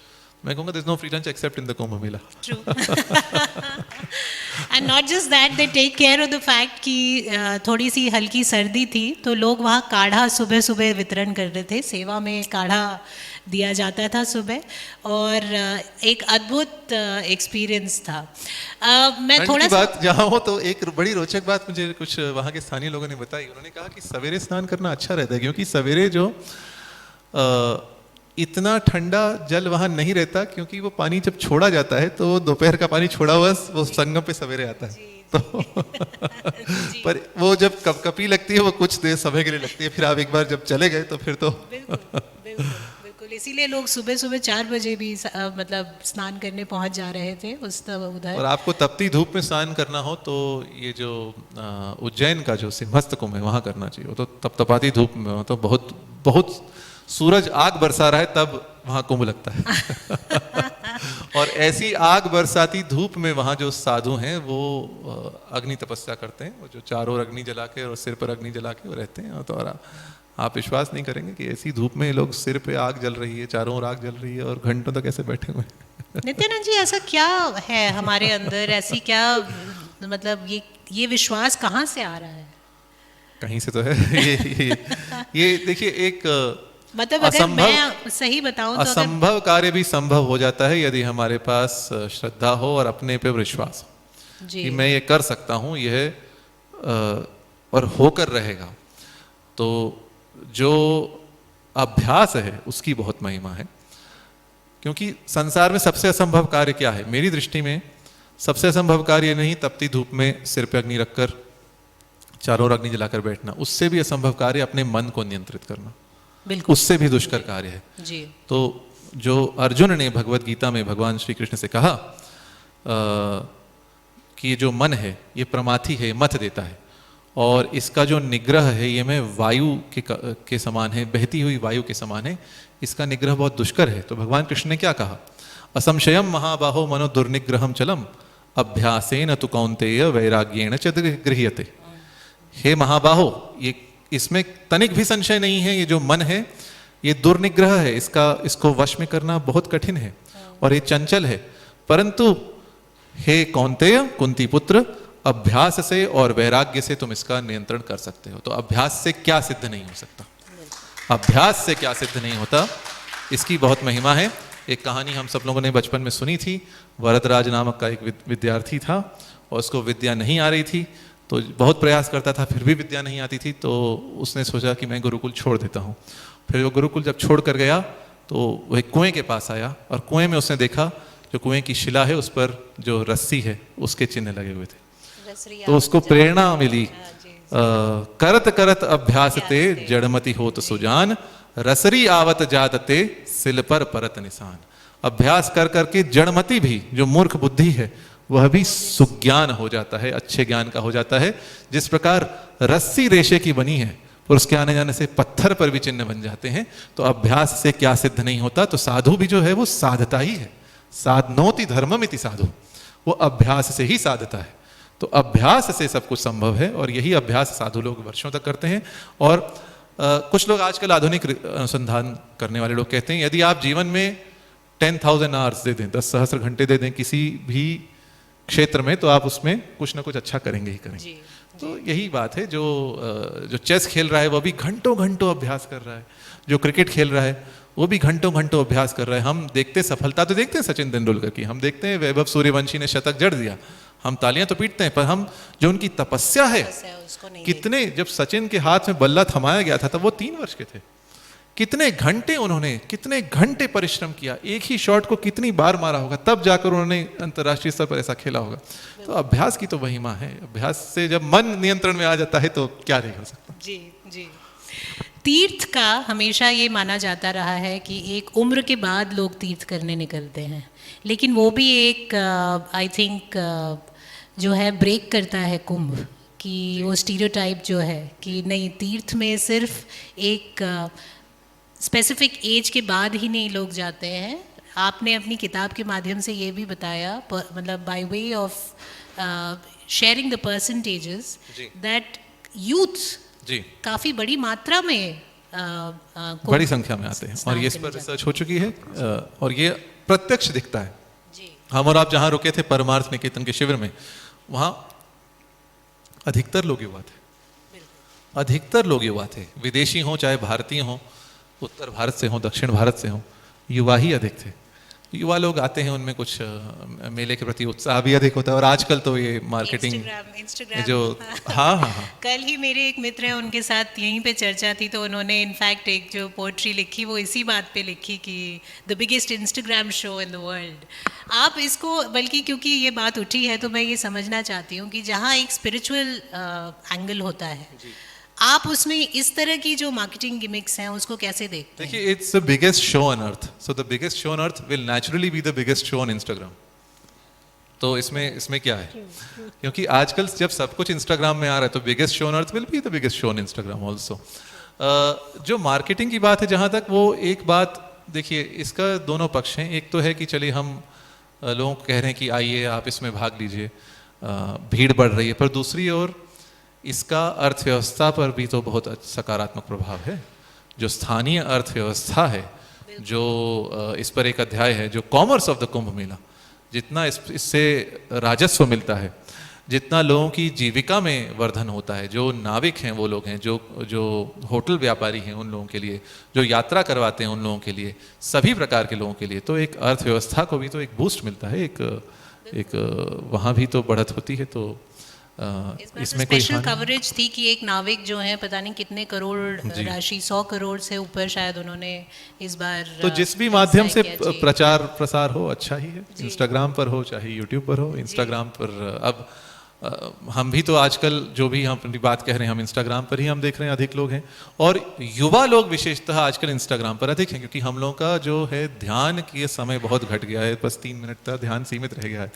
मैं कहूँगा there is no free lunch except in the Kumbh Mela. And not just that, they take care of the fact कि थोड़ी सी हल्की सर्दी थी तो लोग वहाँ काढ़ा सुबह सुबह वितरण कर रहे थे। सेवा में काढ़ा दिया जाता था सुबह, और एक अद्भुत एक्सपीरियंस था। मैं थोड़ा सा बात जहाँ हो तो एक बड़ी रोचक बात मुझे कुछ वहाँ के स्थानीय लोगों ने बताई। उन्होंने कहा कि सवेरे स्नान करना अच्छा रहता है, क्योंकि सवेरे जो इतना ठंडा जल वहाँ नहीं रहता, क्योंकि वो पानी जब छोड़ा जाता है तो दोपहर का पानी छोड़ा हुआ वो संगम पे सवेरे आता है। तो पर वो जब कपकपी लगती है वो कुछ देर समय के लिए लगती है, फिर आप एक बार जब चले गए तो फिर तो बिल्कुल। इसीलिए लोग सुबह सुबह 4 बजे भी मतलब स्नान करने पहुंच जा रहे थे उस उधर। और आपको तपती धूप में स्नान करना हो तो ये जो उज्जैन का जो सिंहस्थ कुंभ है वहाँ करना चाहिए। वो तो तपतपाती धूप में, तो बहुत बहुत सूरज आग बरसा रहा है तब वहाँ कुंभ लगता है। और ऐसी आग बरसाती धूप में वहाँ जो साधु हैं वो अग्नि तपस्या करते हैं। वो जो चारों ओर अग्नि जला के और सिर पर अग्नि जला के वो रहते हैं। तो आप विश्वास नहीं करेंगे कि ऐसी धूप में लोग, सिर पे आग जल रही है, चारों ओर आग जल रही है, और घंटों तक ऐसे बैठे हुए हैं। नित्यानंद जी, ऐसा क्या है हमारे अंदर, ऐसी क्या, मतलब ये विश्वास कहाँ से आ रहा है? कहीं से तो है। ये देखिए, एक मतलब अगर मैं सही बताऊं तो असंभव कार्य भी संभव हो जाता है यदि हमारे पास श्रद्धा हो और अपने पे विश्वास हो कि मैं ये कर सकता हूँ, यह और होकर रहेगा। तो जो अभ्यास है उसकी बहुत महिमा है, क्योंकि संसार में सबसे असंभव कार्य क्या है? मेरी दृष्टि में सबसे असंभव कार्य नहीं तपती धूप में सिर पे अग्नि रखकर चारों ओर अग्नि जलाकर बैठना, उससे भी असंभव कार्य अपने मन को नियंत्रित करना, बिल्कुल उससे भी दुष्कर कार्य है जी। तो जो अर्जुन ने भगवत गीता में भगवान श्री कृष्ण से कहा कि ये जो मन है ये प्रमाथी है, मत देता है, और इसका जो निग्रह है ये मैं वायु के समान है, बहती हुई वायु के समान है, इसका निग्रह बहुत दुष्कर है। तो भगवान कृष्ण ने क्या कहा? असंशयम महाबाहो मनो दुर्निग्रहम चलम अभ्यासेन तु कौन्तेय वैराग्येण च गृह्यते। हे महाबाहो, ये इसमें तनिक भी संशय नहीं है, ये जो मन है ये दुर्निग्रह है, इसको वश में करना बहुत कठिन है और ये चंचल है। परंतु हे कौन्तेय, कुंती पुत्र, अभ्यास से और वैराग्य से तुम इसका नियंत्रण कर सकते हो। तो अभ्यास से क्या सिद्ध नहीं हो सकता, अभ्यास से क्या सिद्ध नहीं होता, इसकी बहुत महिमा है। एक कहानी हम सब लोगों ने बचपन में सुनी थी। वरदराज नामक का एक विद्यार्थी था और उसको विद्या नहीं आ रही थी, तो बहुत प्रयास करता था, फिर भी विद्या नहीं आती थी। तो उसने सोचा कि मैं गुरुकुल छोड़ देता हूँ। फिर वो गुरुकुल जब छोड़ कर गया तो वह एक कुएं के पास आया और कुएं में उसने देखा जो कुएं की शिला है उस पर जो रस्सी है उसके चिन्ह लगे हुए थे। तो उसको प्रेरणा मिली, करत करत अभ्यास ते जड़मति होत सुजान, रसरी आवत जातते सिल पर परत निशान। अभ्यास कर करके जड़मति भी, जो मूर्ख बुद्धि है, वह भी सुज्ञान हो जाता है, अच्छे ज्ञान का हो जाता है। जिस प्रकार रस्सी रेशे की बनी है और उसके आने जाने से पत्थर पर भी चिन्ह बन जाते हैं, तो अभ्यास से क्या सिद्ध नहीं होता। तो साधु भी जो है वो साधता ही है। साधनोति धर्ममिति साधु, वो अभ्यास से ही साधता है। तो अभ्यास से सब कुछ संभव है और यही अभ्यास साधु लोग वर्षों तक करते हैं। और कुछ लोग आजकल आधुनिक अनुसंधान करने वाले लोग कहते हैं यदि आप जीवन में 10,000 आवर्स दे दें, 10 सहस्त्र घंटे दे दें किसी भी क्षेत्र में, तो आप उसमें कुछ ना कुछ अच्छा करेंगे ही करेंगे। तो यही बात है, जो चेस खेल रहा है वो भी घंटों घंटों अभ्यास कर रहा है, जो क्रिकेट खेल रहा है वो भी घंटों घंटों अभ्यास कर रहा है। हम देखते सफलता तो देखते हैं सचिन तेंदुलकर की, हम देखते हैं वैभव सूर्यवंशी ने शतक जड़ दिया, हम तालियां तो पीटते हैं, पर हम जो उनकी तपस्या है, कितने, जब सचिन के हाथ में बल्ला थमाया गया था तब वो 3 वर्ष के थे, कितने घंटे उन्होंने, कितने घंटे परिश्रम किया, एक ही शॉट को कितनी बार मारा होगा, तब जाकर उन्होंने अंतर्राष्ट्रीय स्तर पर ऐसा खेला होगा। तो अभ्यास की तो महिमा है। अभ्यास से जब मन नियंत्रण में आ जाता है तो क्या नहीं हो सकता। जी जी। तीर्थ का हमेशा ये माना जाता रहा है कि एक उम्र के बाद लोग तीर्थ करने निकलते हैं, लेकिन वो भी एक आई थिंक जो है ब्रेक करता है कुंभ, कि वो स्टीरियोटाइप जो है कि नहीं, तीर्थ में सिर्फ एक स्पेसिफिक एज के बाद ही नहीं लोग जाते हैं। आपने अपनी किताब के माध्यम से ये भी बताया, मतलब by way of sharing the percentages, that youth जी काफ़ी बड़ी मात्रा में बड़ी संख्या में आते हैं और ये इस पर रिसर्च हो चुकी है और ये प्रत्यक्ष दिखता है। जी। हम और आप जहाँ रुके थे परमार्थ निकेतन के शिविर में, वहाँ अधिकतर लोग युवा थे, अधिकतर लोग युवा थे, विदेशी हों चाहे भारतीय हों, उत्तर भारत से हों दक्षिण भारत से हों, युवा ही अधिक थे। युवा लोग आते हैं, उनमें कुछ मेले के प्रति उत्साह भी अधिक होता है। और आजकल तो ये मार्केटिंग इंस्टाग्राम जो हाँ हाँ हाँ कल ही मेरे एक मित्र हैं, उनके साथ यहीं पे चर्चा थी, तो उन्होंने इनफैक्ट एक जो पोएट्री लिखी वो इसी बात पे लिखी कि the biggest Instagram show in the world. आप इसको, बल्कि क्योंकि ये बात उठी है तो मैं ये समझना चाहती हूँ कि जहाँ एक स्पिरिचुअल एंगल होता है, आप उसमें इस तरह की जो मार्केटिंग गिमिक्स हैं उसको कैसे देखते हैं? देखिए, it's the biggest show on earth, so the biggest show on earth will naturally be the biggest show on Instagram. तो इसमें क्या है, क्योंकि आजकल जब सब कुछ इंस्टाग्राम में आ रहा है तो biggest show on earth will be the biggest show on Instagram also. जो मार्केटिंग की बात है, जहाँ तक वो एक बात, देखिए इसका दोनों पक्ष हैं। एक तो है कि चलिए हम लोगों को कह रहे हैं कि आइए आप इसमें भाग लीजिए, भीड़ बढ़ रही है, पर दूसरी ओर इसका अर्थव्यवस्था पर भी तो बहुत सकारात्मक प्रभाव है। जो स्थानीय अर्थव्यवस्था है, जो इस पर एक अध्याय है, जो कॉमर्स ऑफ द कुंभ मेला, जितना इससे राजस्व मिलता है, जितना लोगों की जीविका में वर्धन होता है, जो नाविक हैं वो लोग हैं, जो होटल व्यापारी हैं उन लोगों के लिए, जो यात्रा करवाते हैं उन लोगों के लिए, सभी प्रकार के लोगों के लिए, तो एक अर्थव्यवस्था को भी तो एक बूस्ट मिलता है, एक वहाँ भी तो बढ़त होती है। तो इसमें कोई स्पेशल कवरेज थी कि एक नाविक जो है पता नहीं कितने करोड़ राशि, 100 करोड़ से ऊपर शायद उन्होंने इस बार, तो जिस भी माध्यम से प्रचार प्रसार हो अच्छा ही है, इंस्टाग्राम पर हो चाहे यूट्यूब पर हो। इंस्टाग्राम पर अब हम भी तो आजकल जो भी हम अपनी बात कह रहे हैं, हम इंस्टाग्राम पर ही हम देख रहे हैं अधिक लोग हैं, और युवा लोग विशेषतः आजकल इंस्टाग्राम पर अधिक हैं, क्योंकि हम लोगों का जो है ध्यान के समय बहुत घट गया है, बस 3 मिनट तक ध्यान सीमित रह गया है।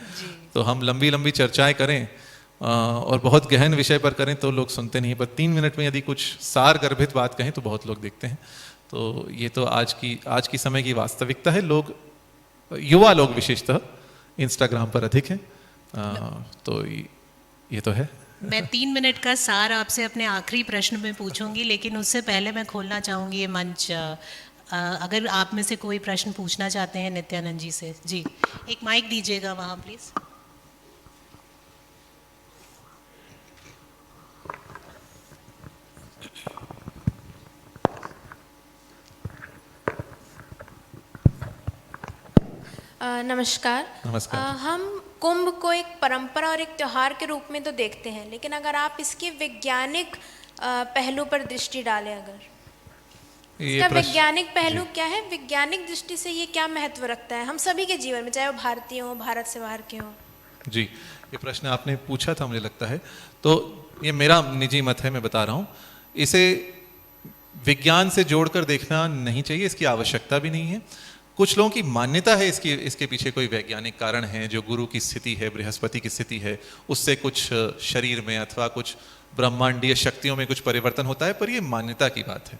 तो हम लंबी लंबी चर्चाएं करें और बहुत गहन विषय पर करें तो लोग सुनते नहीं, पर 3 मिनट में यदि कुछ सार गर्भित बात कहें तो बहुत लोग देखते हैं। तो ये तो आज की समय की वास्तविकता है। लोग, युवा लोग विशेषतः इंस्टाग्राम पर अधिक हैं, तो ये तो है। मैं 3 मिनट का सार आपसे अपने आखिरी प्रश्न में पूछूंगी, लेकिन उससे पहले मैं खोलना चाहूँगी ये मंच, अगर आप में से कोई प्रश्न पूछना चाहते हैं नित्यानंद जी से। जी, एक माइक दीजिएगा वहाँ प्लीज़। नमस्कार। नमस्कार। हम कुंभ को एक परंपरा और एक त्योहार के रूप में तो देखते हैं, लेकिन अगर आप इसके वैज्ञानिक पहलू पर दृष्टि डालें, अगर ये इसका प्रश्न वैज्ञानिक पहलू जी। क्या है, वैज्ञानिक दृष्टि से ये क्या महत्व रखता है हम सभी के जीवन में, चाहे वो भारतीय हो, भारत से बाहर के हों? जी, ये प्रश्न आपने पूछा था, मुझे लगता है, तो ये मेरा निजी मत है, मैं बता रहा हूँ। इसे विज्ञान से जोड़कर देखना नहीं चाहिए, इसकी आवश्यकता भी नहीं है। कुछ लोगों की मान्यता है इसके पीछे कोई वैज्ञानिक कारण है, जो गुरु की स्थिति है, बृहस्पति की स्थिति है, उससे कुछ शरीर में अथवा कुछ ब्रह्मांडीय शक्तियों में कुछ परिवर्तन होता है, पर ये मान्यता की बात है।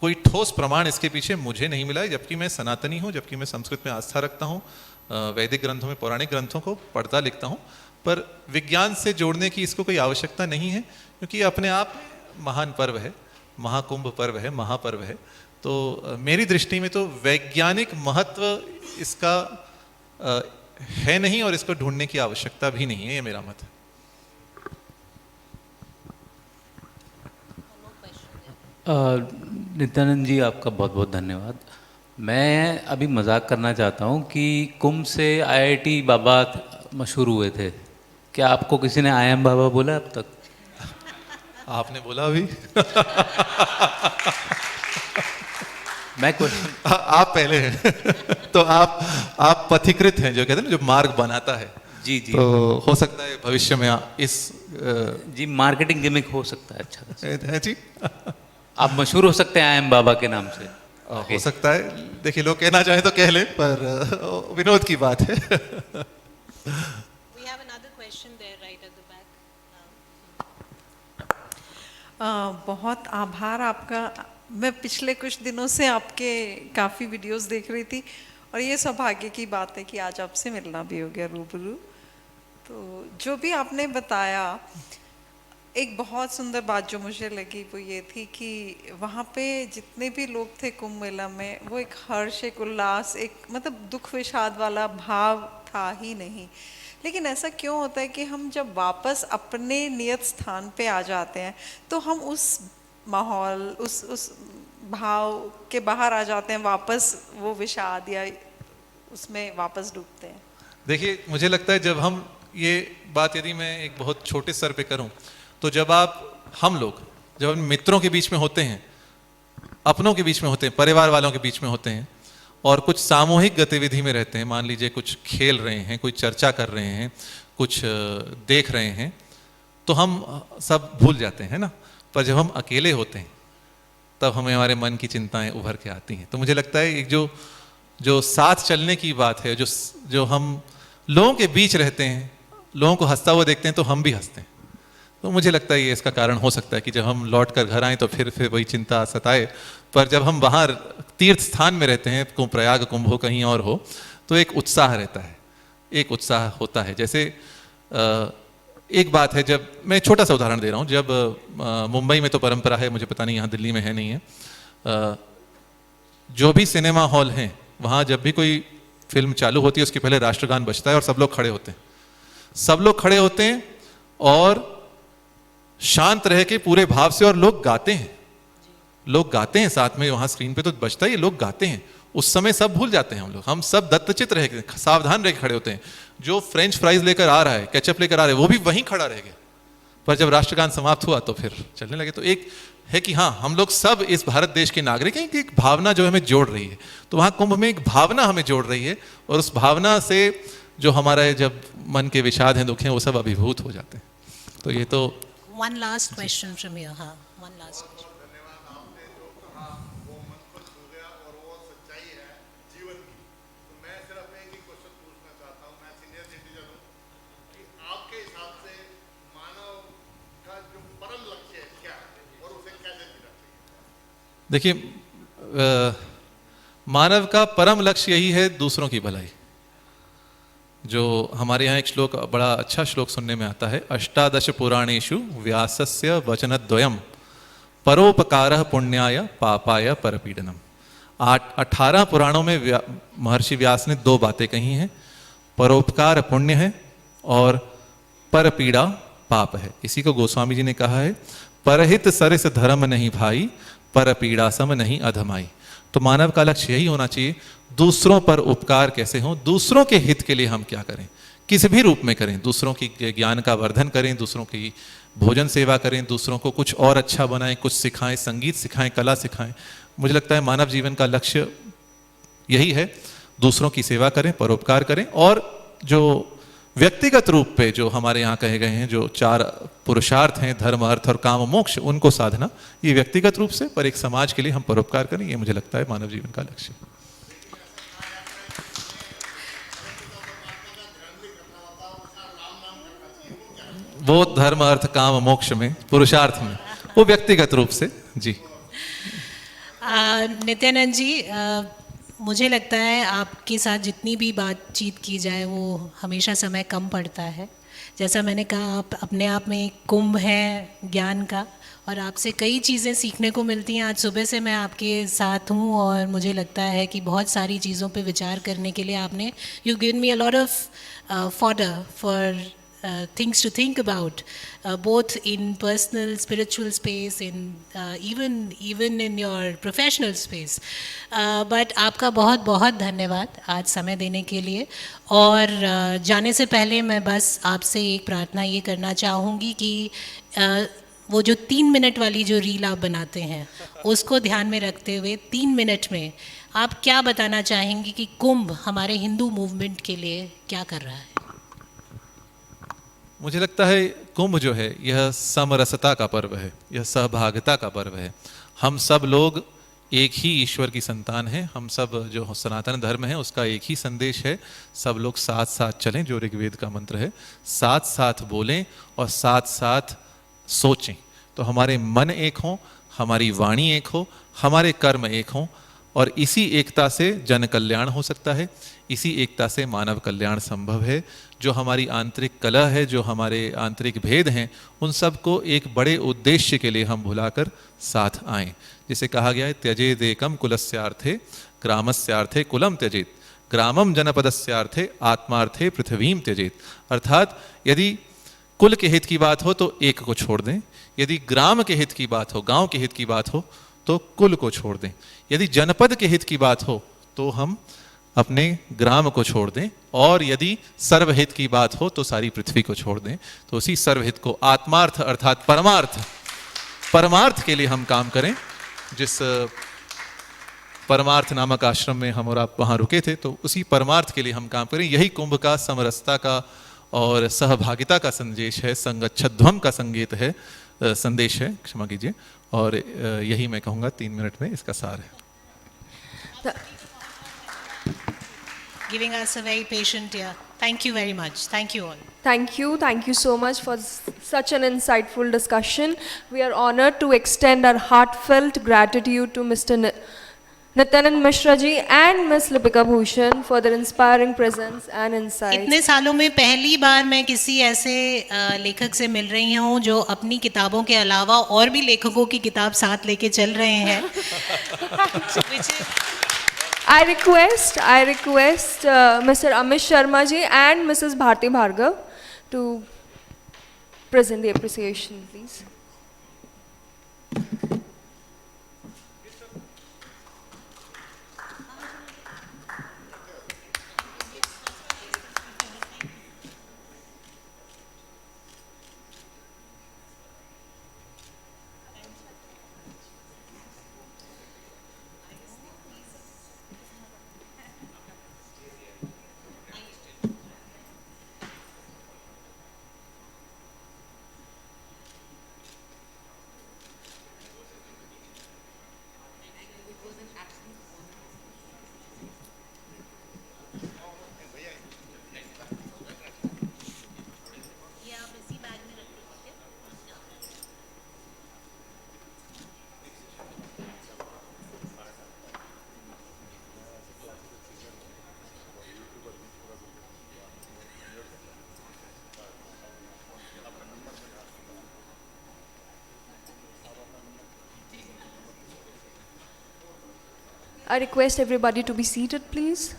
कोई ठोस प्रमाण इसके पीछे मुझे नहीं मिला है, जबकि मैं सनातनी हूँ, जबकि मैं संस्कृत में आस्था रखता हूँ, वैदिक ग्रंथों में, पौराणिक ग्रंथों को पढ़ता लिखता हूँ, पर विज्ञान से जोड़ने की इसको कोई आवश्यकता नहीं है, क्योंकि ये अपने आप में महान पर्व है, महाकुंभ पर्व है, महापर्व है। तो मेरी दृष्टि में तो वैज्ञानिक महत्व इसका है नहीं, और इसको ढूंढने की आवश्यकता भी नहीं है, ये मेरा मत है। नित्यानंद जी, आपका बहुत बहुत धन्यवाद। मैं अभी मजाक करना चाहता हूँ कि कुंभ से IIT बाबा मशहूर हुए थे। क्या आपको किसी ने IIM बाबा बोला अब तक? आपने बोला अभी? मैं क्वेश्चन आप पहले हैं तो आप पथिकृत हैं, जो कहते हैं ना, जो मार्ग बनाता है। जी जी, तो हो सकता है भविष्य में इस जी मार्केटिंग गिमिक हो सकता है अच्छा है जी। आप मशहूर हो सकते हैं IIM बाबा के नाम से। हो सकता है, देखिए, लोग कहना चाहें तो कह ले, पर विनोद की बात है। We have another question there right at the back. बहुत आभार आपका। मैं पिछले कुछ दिनों से आपके काफ़ी वीडियोस देख रही थी, और ये सौभाग्य की बात है कि आज आपसे मिलना भी हो गया रूबरू। तो जो भी आपने बताया, एक बहुत सुंदर बात जो मुझे लगी वो ये थी कि वहाँ पे जितने भी लोग थे कुंभ मेला में, वो एक हर्ष, एक उल्लास, एक मतलब दुख विषाद वाला भाव था ही नहीं। लेकिन ऐसा क्यों होता है कि हम जब वापस अपने नियत स्थान पे आ जाते हैं तो हम उस माहौल, उस भाव के बाहर आ जाते हैं, वापस वो विषाद या उसमें वापस डूबते हैं। देखिए, मुझे लगता है जब हम ये बात, यदि मैं एक बहुत छोटे स्तर पे करूं, तो जब हम लोग जब मित्रों के बीच में होते हैं, अपनों के बीच में होते हैं, परिवार वालों के बीच में होते हैं, और कुछ सामूहिक गतिविधि में रहते हैं, मान लीजिए कुछ खेल रहे हैं, कोई चर्चा कर रहे हैं, कुछ देख रहे हैं, तो हम सब भूल जाते हैं ना। पर जब हम अकेले होते हैं तब हमें हमारे मन की चिंताएं उभर के आती हैं। तो मुझे लगता है एक जो साथ चलने की बात है, जो हम लोगों के बीच रहते हैं, लोगों को हंसता हुआ देखते हैं तो हम भी हंसते हैं। तो मुझे लगता है ये इसका कारण हो सकता है कि जब हम लौट कर घर आएँ तो फिर वही चिंता सताए। पर जब हम बाहर तीर्थ स्थान में रहते हैं, प्रयाग कुंभ हो, कहीं और हो, तो एक उत्साह रहता है, एक उत्साह होता है। जैसे एक बात है, जब मैं छोटा सा उदाहरण दे रहा हूँ, जब मुंबई में तो परंपरा है, मुझे पता नहीं यहाँ दिल्ली में है नहीं है, जो भी सिनेमा हॉल हैं वहाँ जब भी कोई फिल्म चालू होती है उसके पहले राष्ट्रगान बजता है और सब लोग खड़े होते हैं। सब लोग खड़े होते हैं और शांत रह के पूरे भाव से, और लोग गाते हैं, लोग गाते हैं साथ में, वहाँ स्क्रीन पे तो बजता ही, लोग गाते हैं। उस समय सब भूल जाते हैं हम सब दत्तचित रह के, सावधान रह के खड़े होते हैं। जो फ्रेंच फ्राइज लेकर आ रहा है, केचप लेकर आ रहा है, वो भी वहीं खड़ा रह गया। पर जब राष्ट्रगान समाप्त हुआ तो फिर चलने लगे। तो एक है कि हाँ, हम लोग सब इस भारत देश के नागरिक हैं, कि एक भावना जो हमें जोड़ रही है। तो वहाँ कुंभ में एक भावना हमें जोड़ रही है, और उस भावना से जो हमारा जब मन के विषाद हैं, दुख हैं, वो सब अभिभूत हो जाते हैं। तो ये तो One last question from you. हाँ, one last question. देखिए, मानव का परम लक्ष्य यही है, दूसरों की भलाई। जो हमारे यहाँ एक श्लोक, बड़ा अच्छा श्लोक सुनने में आता है, अष्टादश पुराणेषु व्यासस्य वचनद्वयम् परोपकारः पुण्याय पापाय परपीडनम। 18 पुराणों में महर्षि व्यास ने 2 बातें कही हैं, परोपकार पुण्य है और परपीड़ा पाप है। इसी को गोस्वामी जी ने कहा है, परहित सरिस धर्म नहीं भाई, पर पीड़ा सम नहीं अधमाई। तो मानव का लक्ष्य यही होना चाहिए, दूसरों पर उपकार कैसे हो, दूसरों के हित के लिए हम क्या करें, किसी भी रूप में करें, दूसरों की ज्ञान का वर्धन करें, दूसरों की भोजन सेवा करें, दूसरों को कुछ और अच्छा बनाएं, कुछ सिखाएं, संगीत सिखाएं, कला सिखाएं। मुझे लगता है मानव जीवन का लक्ष्य यही है, दूसरों की सेवा करें, परोपकार करें। और जो व्यक्तिगत रूप पे जो हमारे यहाँ कहे गए हैं, जो 4 पुरुषार्थ हैं, धर्म अर्थ और काम मोक्ष, उनको साधना, ये व्यक्तिगत रूप से, पर एक समाज के लिए हम परोपकार करें, ये मुझे लगता है मानव जीवन का लक्ष्य। वो धर्म अर्थ काम मोक्ष में, पुरुषार्थ में, वो व्यक्तिगत रूप से। जी नित्यानंद जी, मुझे लगता है आपके साथ जितनी भी बातचीत की जाए वो हमेशा समय कम पड़ता है। जैसा मैंने कहा, आप अपने आप में एक कुंभ है ज्ञान का, और आपसे कई चीज़ें सीखने को मिलती हैं। आज सुबह से मैं आपके साथ हूँ और मुझे लगता है कि बहुत सारी चीज़ों पे विचार करने के लिए आपने you given me a lot of fodder for things to think about, both in personal spiritual space, in even in your professional space. But आपका बहुत बहुत धन्यवाद आज समय देने के लिए। और जाने से पहले मैं बस आपसे एक प्रार्थना ये करना चाहूँगी कि वो जो 3 मिनट वाली जो रील आप बनाते हैं उसको ध्यान में रखते हुए 3 मिनट में आप क्या बताना चाहेंगी कि कुंभ हमारे हिंदू मूवमेंट के लिए क्या कर रहा है? मुझे लगता है कुंभ जो है यह समरसता का पर्व है, यह सहभागिता का पर्व है। हम सब लोग एक ही ईश्वर की संतान हैं, हम सब जो सनातन धर्म है उसका एक ही संदेश है, सब लोग साथ साथ चलें, जो ऋग्वेद का मंत्र है, साथ साथ बोलें और साथ साथ सोचें। तो हमारे मन एक हों, हमारी वाणी एक हो, हमारे कर्म एक हों, और इसी एकता से जन कल्याण हो सकता है, इसी एकता से मानव कल्याण संभव है। जो हमारी आंतरिक कलह है, जो हमारे आंतरिक भेद हैं, उन सब को एक बड़े उद्देश्य के लिए हम भुलाकर साथ आएं। जिसे कहा गया है, त्यजेदेकम कुलस्यार्थे ग्रामस्यार्थे कुलम त्यजेत, ग्रामम जनपदस्यार्थे आत्मार्थे पृथ्वीम त्यजेत। अर्थात यदि कुल के हित की बात हो तो एक को छोड़ दें, यदि ग्राम के हित की बात हो, गांव के हित की बात हो तो कुल को छोड़ दें, यदि जनपद के हित की बात हो तो हम अपने ग्राम को छोड़ दें, और यदि सर्वहित की बात हो तो सारी पृथ्वी को छोड़ दें। तो उसी सर्वहित को आत्मार्थ अर्थात परमार्थ के लिए हम काम करें। जिस परमार्थ नामक आश्रम में हम और आप वहाँ रुके थे, तो उसी परमार्थ के लिए हम काम करें। यही कुंभ का समरसता का और सहभागिता का संदेश है, संगच्छध्वम का संगीत है, संदेश है, क्षमा कीजिए। और यही मैं कहूँगा 3 मिनट में इसका सार है। Giving us a very patient ear. Thank you very much. Thank you all. Thank you so much for such an insightful discussion. We are honored to extend our heartfelt gratitude to Mr. Nityanand Mishra ji and Ms. Lipika Bhushan for their inspiring presence and insights. इतने सालों में पहली बार मैं किसी ऐसे लेखक से मिल रही हूँ जो अपनी किताबों के अलावा और भी लेखकों की किताब साथ लेके चल रहे हैं। I request Mr. Amit Sharma ji and Mrs. Bharti Bhargav to present the appreciation, please. I request everybody to be seated, please.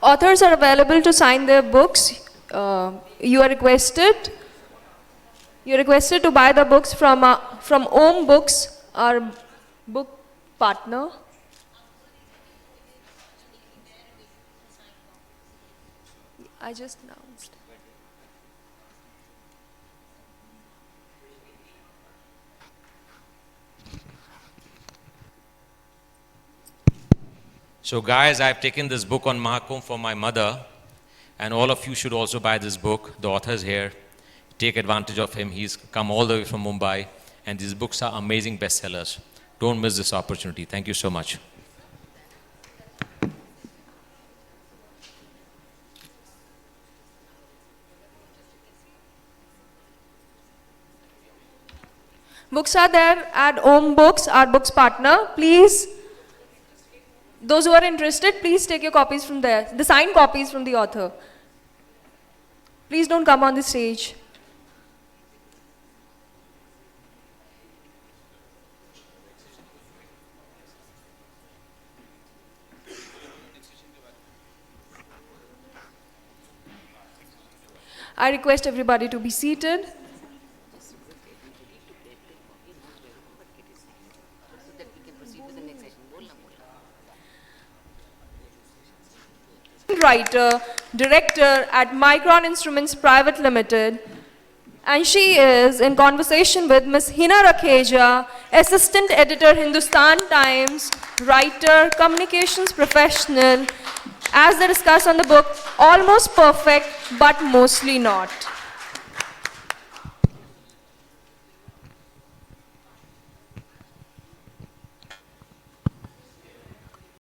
authors are available to sign their books. You are requested. You're requested to buy the books from Om Books, our book partner. I just announced. So guys, I've taken this book on Mahakumbh for my mother, and all of you should also buy this book. The author is here. Take advantage of him. He's come all the way from Mumbai, and these books are amazing bestsellers. Don't miss this opportunity. Thank you so much. Books are there at Om Books, our books partner. Please, those who are interested, please take your copies from there. The signed copies from the author. Please don't come on the stage. I request everybody to be seated. Writer, director at Micron Instruments Private Limited, and she is in conversation with Ms. Hina Rakheja, assistant editor, Hindustan Times, writer, communications professional, as they discuss on the book Almost Perfect but Mostly Not.